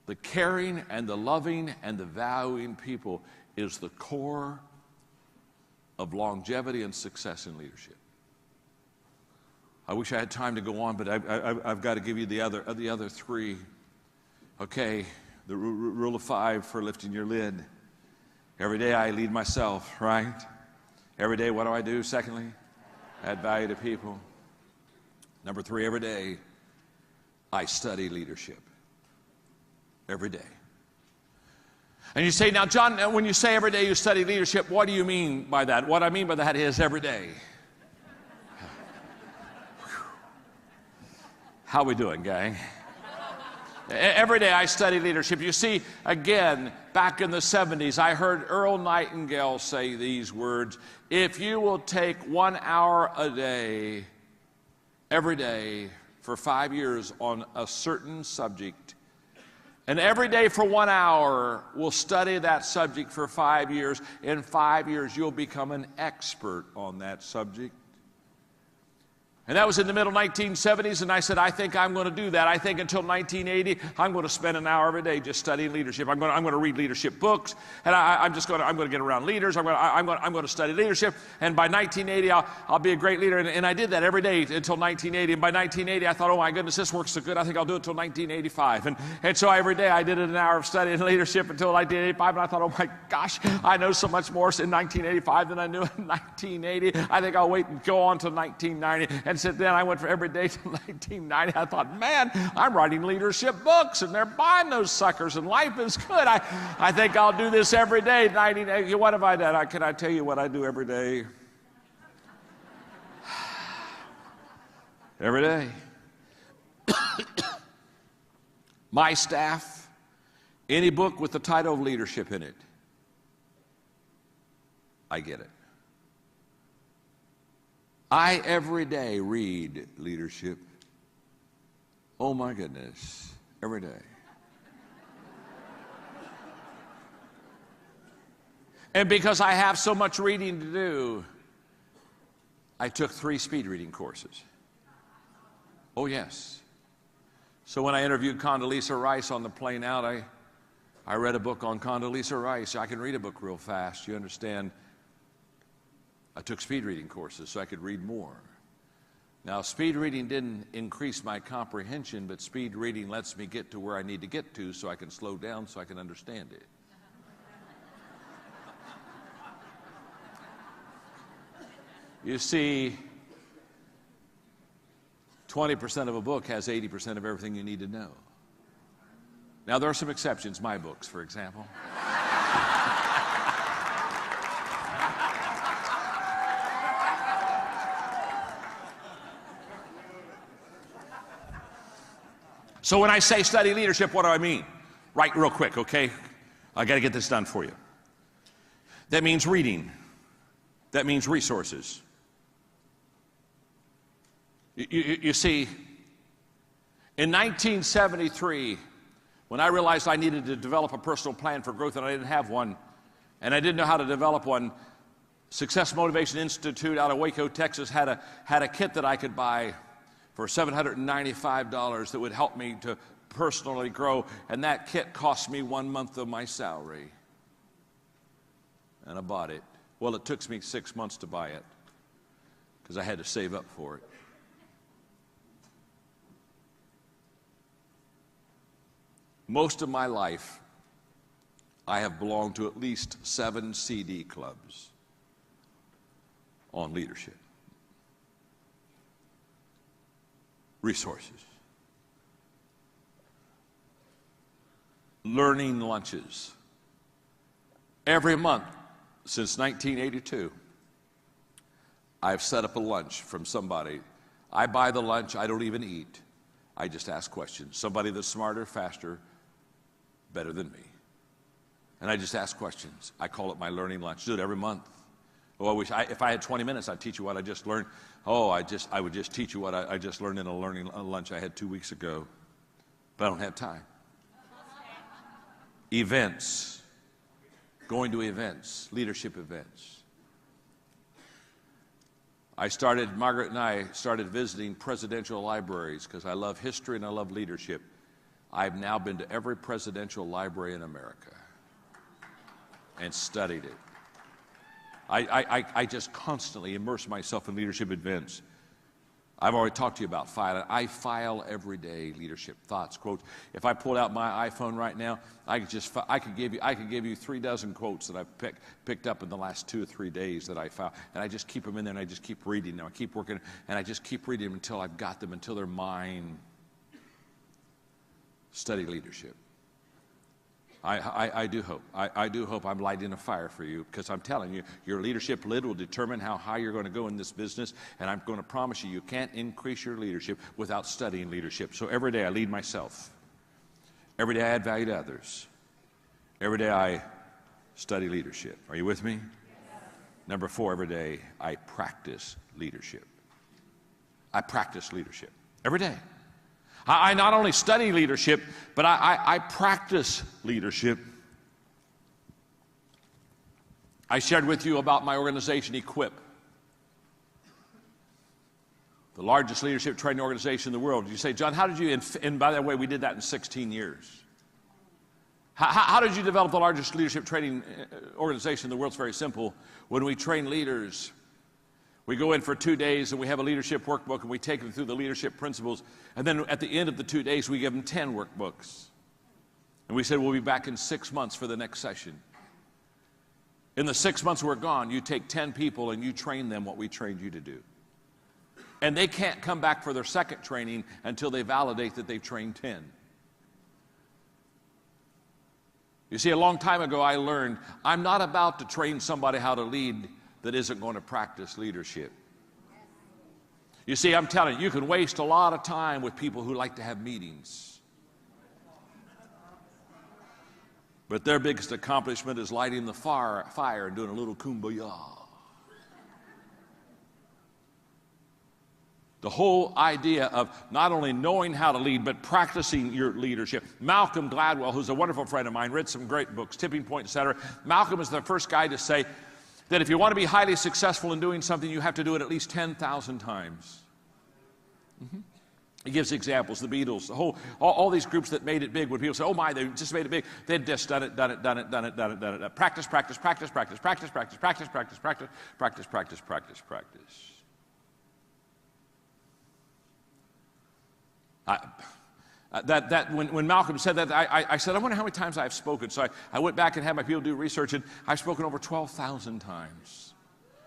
the caring and the loving and the valuing people is the core of longevity and success in leadership. I wish I had time to go on, but I've got to give you the other 3. Okay, the rule of 5 for lifting your lid. Every day I lead myself, right? Every day, what do I do? Secondly, add value to people. Number 3, every day I study leadership. Every day. And you say, now, John, when you say every day you study leadership, what do you mean by that? What I mean by that is every day. How we doing, gang? Every day I study leadership. You see, again, back in the 70s, I heard Earl Nightingale say these words: if you will take 1 hour a day, every day, for 5 years on a certain subject, and every day for 1 hour, we'll study that subject for 5 years. In 5 years, you'll become an expert on that subject. And that was in the middle 1970s, and I said, I think I'm going to do that. I think until 1980, I'm going to spend an hour every day just studying leadership. I'm going to read leadership books, and I'm going to get around leaders. I'm going to study leadership, and by 1980, I'll be a great leader. And I did that every day until 1980. And by 1980, I thought, oh my goodness, this works so good. I think I'll do it until 1985. And so every day I did an hour of studying leadership until 1985. And I thought, oh my gosh, I know so much more in 1985 than I knew in 1980. I think I'll wait and go on to 1990. And so then I went for every day till 1990. I thought, man, I'm writing leadership books, and they're buying those suckers, and life is good. I think I'll do this every day. What have I done? Can I tell you what I do every day? Every day. My staff, any book with the title of leadership in it, I get it. I every day read leadership. Oh my goodness, every day. And because I have so much reading to do, I took 3 speed reading courses. Oh yes. So when I interviewed Condoleezza Rice on the plane out, I read a book on Condoleezza Rice. I can read a book real fast, you understand. I took speed reading courses so I could read more. Now, speed reading didn't increase my comprehension, but speed reading lets me get to where I need to get to so I can slow down so I can understand it. You see, 20% of a book has 80% of everything you need to know. Now, there are some exceptions, my books, for example. So when I say study leadership, what do I mean? Right, real quick, okay? I got to get this done for you. That means reading. That means resources. You see, in 1973, when I realized I needed to develop a personal plan for growth and I didn't have one, and I didn't know how to develop one, Success Motivation Institute out of Waco, Texas had a kit that I could buy for $795 that would help me to personally grow, and that kit cost me 1 month of my salary. And I bought it. Well, it took me 6 months to buy it because I had to save up for it. Most of my life, I have belonged to at least 7 CD clubs on leadership. Resources. Learning lunches. Every month since 1982, I've set up a lunch from somebody. I buy the lunch, I don't even eat. I just ask questions. Somebody that's smarter, faster, better than me. And I just ask questions. I call it my learning lunch. Do it every month. Oh, if I had 20 minutes, I'd teach you what I just learned. Oh, I would just teach you what I just learned in a learning lunch I had 2 weeks ago. But I don't have time. Events. Going to events, leadership events. Margaret and I started visiting presidential libraries because I love history and I love leadership. I've now been to every presidential library in America and studied it. I just constantly immerse myself in leadership events. I've already talked to you about filing. I file every day leadership thoughts, quotes. If I pulled out my iPhone right now, I could give you 3 dozen quotes that I've picked up in the last 2 or 3 days that I filed, and I just keep them in there, and I just keep reading them. I keep working, and I just keep reading them until I've got them, until they're mine. Study leadership. I do hope. I do hope I'm lighting a fire for you, because I'm telling you, your leadership lid will determine how high you're going to go in this business, and I'm going to promise you, you can't increase your leadership without studying leadership. So every day I lead myself. Every day I add value to others. Every day I study leadership. Are you with me? Yes. Number 4, every day I practice leadership. I practice leadership every day. I not only study leadership, but I practice leadership. I shared with you about my organization, Equip. the largest leadership training organization in the world. You say, John, how did you, and by the way, we did that in 16 years. How did you develop the largest leadership training organization in the world? It's very simple. When we train leaders, we go in for 2 days and we have a leadership workbook and we take them through the leadership principles. And then at the end of the 2 days, we give them 10 workbooks. And we said, we'll be back in 6 months for the next session. In the 6 months we're gone, you take 10 people and you train them what we trained you to do. And they can't come back for their second training until they validate that they've trained 10. You see, a long time ago I learned I'm not about to train somebody how to lead that isn't going to practice leadership. You see, I'm telling you, you can waste a lot of time with people who like to have meetings. But their biggest accomplishment is lighting the fire and doing a little kumbaya. The whole idea of not only knowing how to lead, but practicing your leadership. Malcolm Gladwell, who's a wonderful friend of mine, read some great books, Tipping Point, etc. Malcolm is the first guy to say that if you want to be highly successful in doing something, you have to do it at least 10,000 times. He gives examples, the Beatles, all these groups that made it big. When people say, oh my, they just made it big, they'd just done it. Practice, practice, practice, practice, practice, practice, practice, practice, practice, practice, practice, practice, practice. When Malcolm said that, I said, I wonder how many times I've spoken. So I went back and had my people do research, and I've spoken over 12,000 times.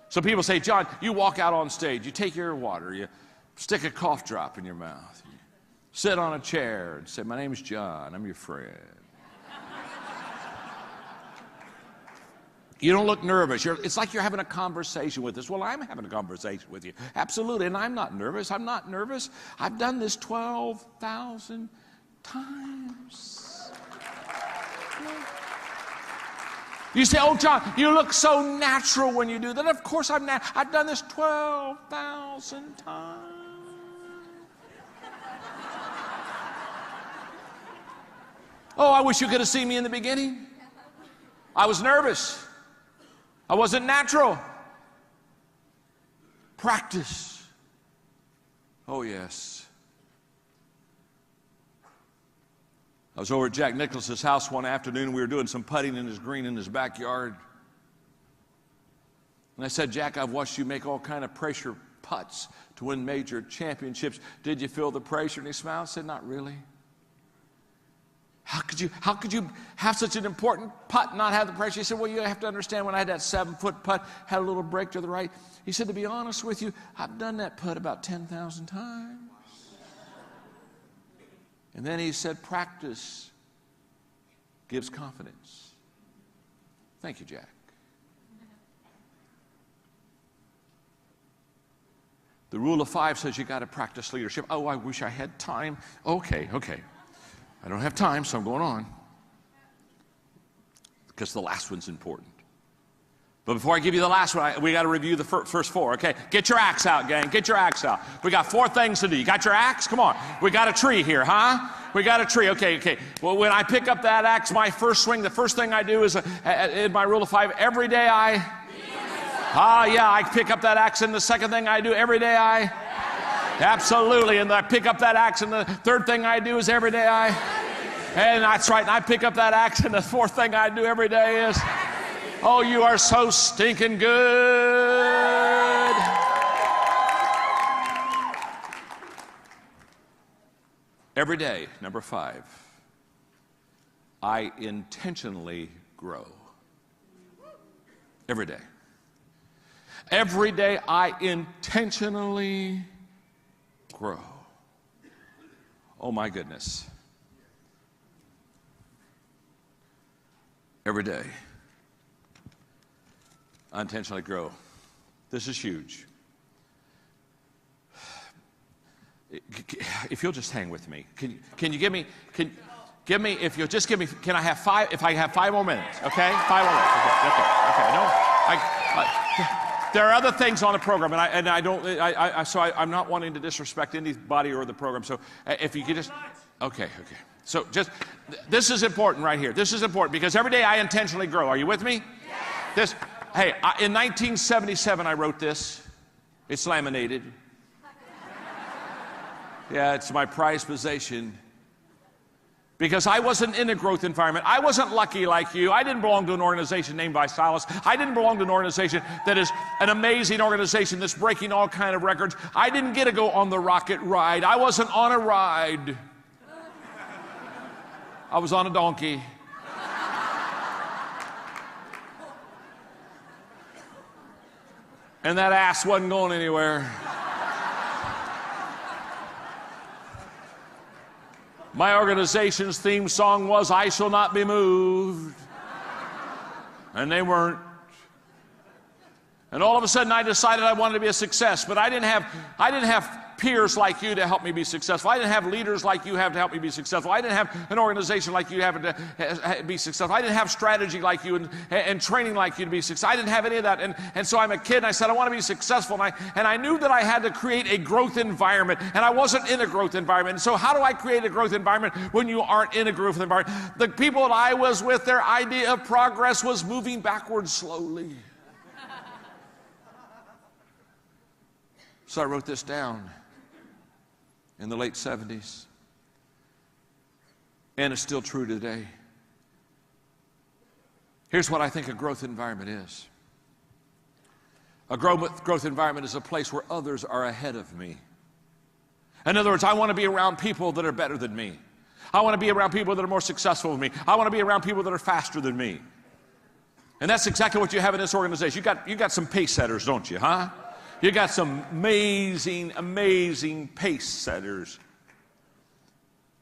So people say, John, you walk out on stage, you take your water, you stick a cough drop in your mouth, you sit on a chair and say, my name is John, I'm your friend. You don't look nervous. It's like you're having a conversation with us. Well, I'm having a conversation with you. Absolutely, and I'm not nervous. I'm not nervous. I've done this 12,000 times. You say, oh, John, you look so natural when you do that. Of course I'm natural. I've done this 12,000 times. Oh, I wish you could have seen me in the beginning. I was nervous. I wasn't natural. Practice. Oh, yes. I was over at Jack Nicklaus's house one afternoon. We were doing some putting in his green in his backyard. And I said, Jack, I've watched you make all kind of pressure putts to win major championships. Did you feel the pressure? And he smiled and said, not really. How could you have such an important putt and not have the pressure? He said, well, you have to understand, when I had that 7-foot putt, had a little break to the right. He said, to be honest with you, I've done that putt about 10,000 times. And then he said, practice gives confidence. Thank you, Jack. The rule of 5 says you got to practice leadership. Oh, I wish I had time. Okay. I don't have time, so I'm going on. Because the last one's important. But before I give you the last one, we got to review the first 4, okay? Get your axe out, gang. Get your axe out. We got 4 things to do. You got your axe? Come on. We got a tree here, huh? We got a tree. Okay. Well, when I pick up that axe, my first swing, the first thing I do is, in my rule of 5, every day I pick up that axe, and the second thing I do every day absolutely, and I pick up that axe, and the third thing I do is every day and that's right, and I pick up that axe, and the fourth thing I do every day is, oh, you are so stinking good. Every day, number 5, I intentionally grow. Every day. Every day I intentionally grow. Oh my goodness. Every day I intentionally grow. This is huge. If you'll just hang with me, can you give me, if you'll just give me, can I have 5, if I have 5 more minutes, okay? 5 more minutes, okay. No, there are other things on the program, and I'm not wanting to disrespect anybody or the program. So if you could just, okay. So just, this is important right here. This is important because every day I intentionally grow. Are you with me? Yes. In 1977 I wrote this. It's laminated. Yeah, it's my prized possession. Because I wasn't in a growth environment. I wasn't lucky like you. I didn't belong to an organization named ViSalus. I didn't belong to an organization that is an amazing organization that's breaking all kind of records. I didn't get to go on the rocket ride. I wasn't on a ride. I was on a donkey. And that ass wasn't going anywhere. My organization's theme song was, "I shall not be moved." And they weren't. And all of a sudden I decided I wanted to be a success, but I didn't have peers like you to help me be successful. I didn't have leaders like you have to help me be successful. I didn't have an organization like you have to be successful. I didn't have strategy like you and training like you to be successful. I didn't have any of that. And so I'm a kid and I said, I want to be successful. And I knew that I had to create a growth environment, and I wasn't in a growth environment. And so how do I create a growth environment when you aren't in a growth environment? The people that I was with, their idea of progress was moving backwards slowly. So I wrote this down in the late 70s. And it's still true today. Here's what I think a growth environment is. A growth environment is a place where others are ahead of me. In other words, I want to be around people that are better than me. I want to be around people that are more successful than me. I want to be around people that are faster than me. And that's exactly what you have in this organization. You got some pace setters, don't you, huh? You got some amazing, amazing pace setters.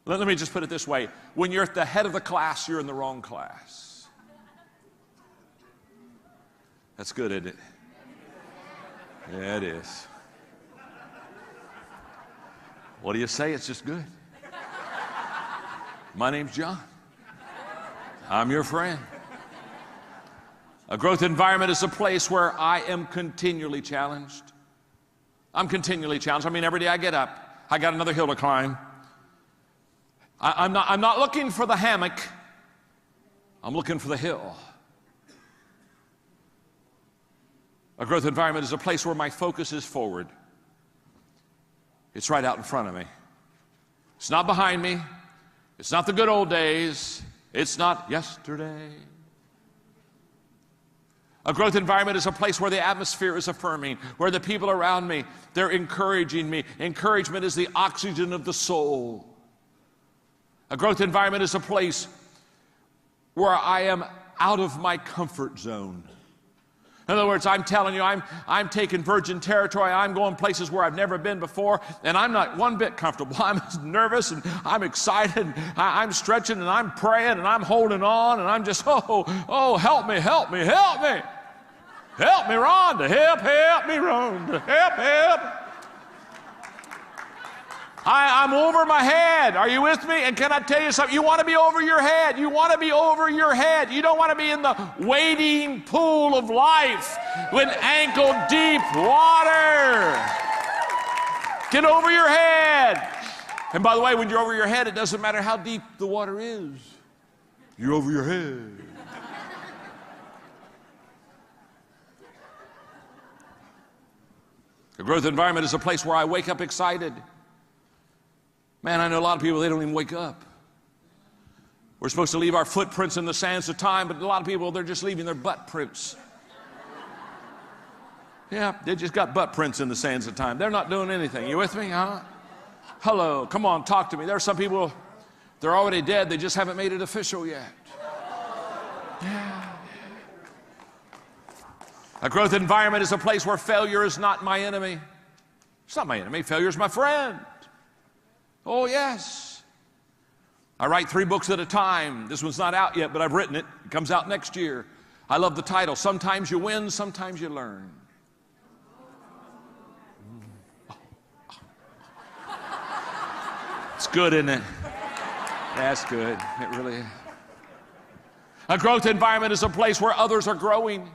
Let me just put it this way. When you're at the head of the class, you're in the wrong class. That's good, isn't it? Yeah, it is. What do you say? It's just good. My name's John. I'm your friend. A growth environment is a place where I am continually challenged. I'm continually challenged. I mean, every day I get up, I got another hill to climb. I'm not looking for the hammock. I'm looking for the hill. A growth environment is a place where my focus is forward. It's right out in front of me. It's not behind me. It's not the good old days. It's not yesterday. A growth environment is a place where the atmosphere is affirming, where the people around me, they're encouraging me. Encouragement is the oxygen of the soul. A growth environment is a place where I am out of my comfort zone. In other words, I'm telling you, I'm taking virgin territory. I'm going places where I've never been before, and I'm not one bit comfortable. I'm nervous, and I'm excited, and I'm stretching, and I'm praying, and I'm holding on, and I'm just, oh, help me, help me, help me. Help me, Rhonda. Help me, Rhonda. Help. I'm over my head. Are you with me? And can I tell you something? You want to be over your head. You want to be over your head. You don't want to be in the wading pool of life with ankle deep water. Get over your head. And by the way, when you're over your head, it doesn't matter how deep the water is. You're over your head. A growth environment is a place where I wake up excited. Man, I know a lot of people, they don't even wake up. We're supposed to leave our footprints in the sands of time, but a lot of people, they're just leaving their butt prints. Yeah, they just got butt prints in the sands of time. They're not doing anything. You with me, huh? Hello, come on, talk to me. There are some people, they're already dead. They just haven't made it official yet. Yeah. A growth environment is a place where failure is not my enemy. It's not my enemy. Failure is my friend. Oh, yes. I write 3 books at a time. This one's not out yet, but I've written it. It comes out next year. I love the title. Sometimes you win, sometimes you learn. It's good, isn't it? That's good. It really is. A growth environment is a place where others are growing.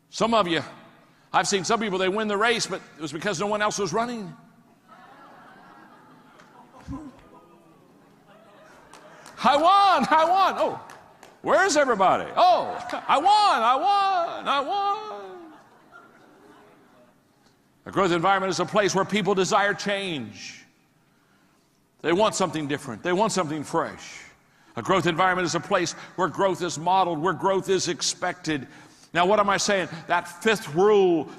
Some of you, I've seen some people, they win the race, but it was because no one else was running. I won. Oh, where's everybody? Oh, I won. A growth environment is a place where people desire change. They want something different. They want something fresh. A growth environment is a place where growth is modeled, where growth is expected. Now, what am I saying? That fifth rule,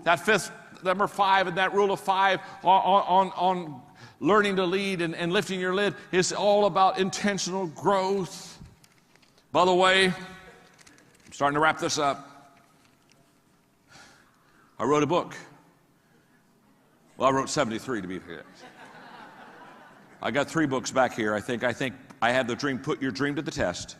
number 5, and that rule of 5 on learning to lead and lifting your lid is all about intentional growth. By the way, I'm starting to wrap this up. I wrote a book. Well, I wrote 73 to be exact. I got 3 books back here. I think I had the dream, Put Your Dream to the Test.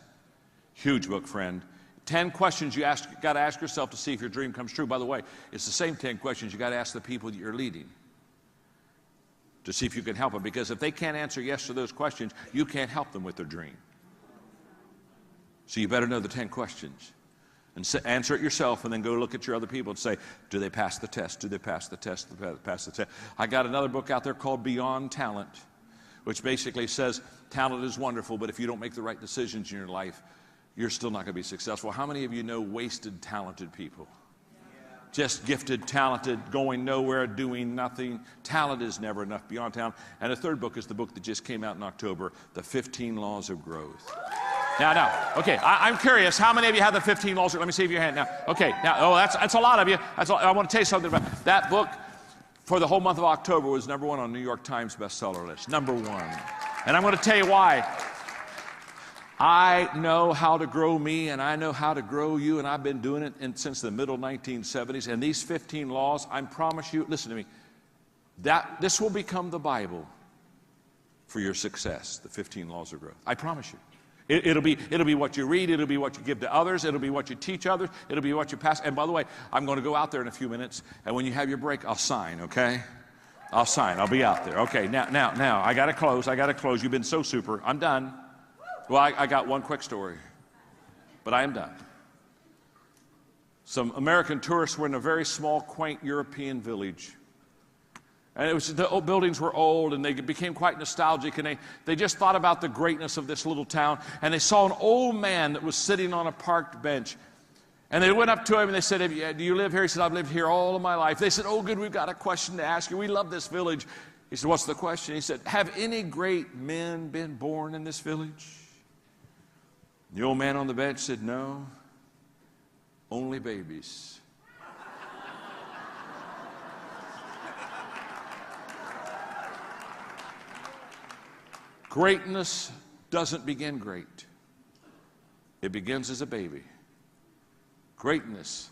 Huge book, friend. 10 questions you got to ask yourself to see if your dream comes true. By the way, it's the same 10 questions you got to ask the people that you're leading to see if you can help them. Because if they can't answer yes to those questions, you can't help them with their dream. So you better know the 10 questions. And answer it yourself, and then go look at your other people and say, do they pass the test? Do they pass the test? Do they pass the test? I got another book out there called Beyond Talent, which basically says talent is wonderful, but if you don't make the right decisions in your life, you're still not going to be successful. How many of you know wasted, talented people? Just gifted, talented, going nowhere, doing nothing. Talent is never enough. Beyond Talent. And the third book is the book that just came out in October, The 15 Laws of Growth. Now, okay, I'm curious, how many of you have the 15 laws? Let me see if your hand now. Okay, now, that's a lot of you. I want to tell you something about it. That book for the whole month of October was #1 on New York Times bestseller list, #1. And I'm going to tell you why. I know how to grow me, and I know how to grow you, and I've been doing it since the middle 1970s. And these 15 laws, I promise you, listen to me, that this will become the Bible for your success, the 15 laws of growth. I promise you. It'll be what you read, it'll be what you give to others, it'll be what you teach others, it'll be what you pass. And by the way, I'm going to go out there in a few minutes, and when you have your break, I'll sign, okay? I'll sign. I'll be out there. Okay, now, I got to close. You've been so super. I'm done. Well, I got one quick story, but I am done. Some American tourists were in a very small, quaint European village. And the old buildings were old, and they became quite nostalgic, and they just thought about the greatness of this little town. And they saw an old man that was sitting on a parked bench. And they went up to him, and they said, do you live here? He said, I've lived here all of my life. They said, oh, good, we've got a question to ask you. We love this village. He said, what's the question? He said, have any great men been born in this village? The old man on the bench said, no, only babies. Greatness doesn't begin great. It begins as a baby. Greatness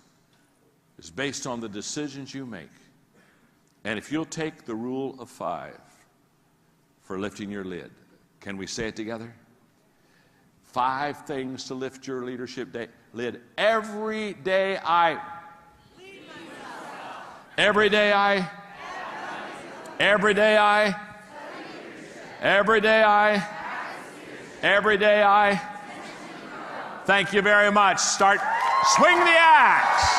is based on the decisions you make. And if you'll take the rule of 5 for lifting your lid, can we say it together? 5 things to lift your leadership lid. Every day I lead myself. Every day I every day I every day I thank you very much. Swing the axe.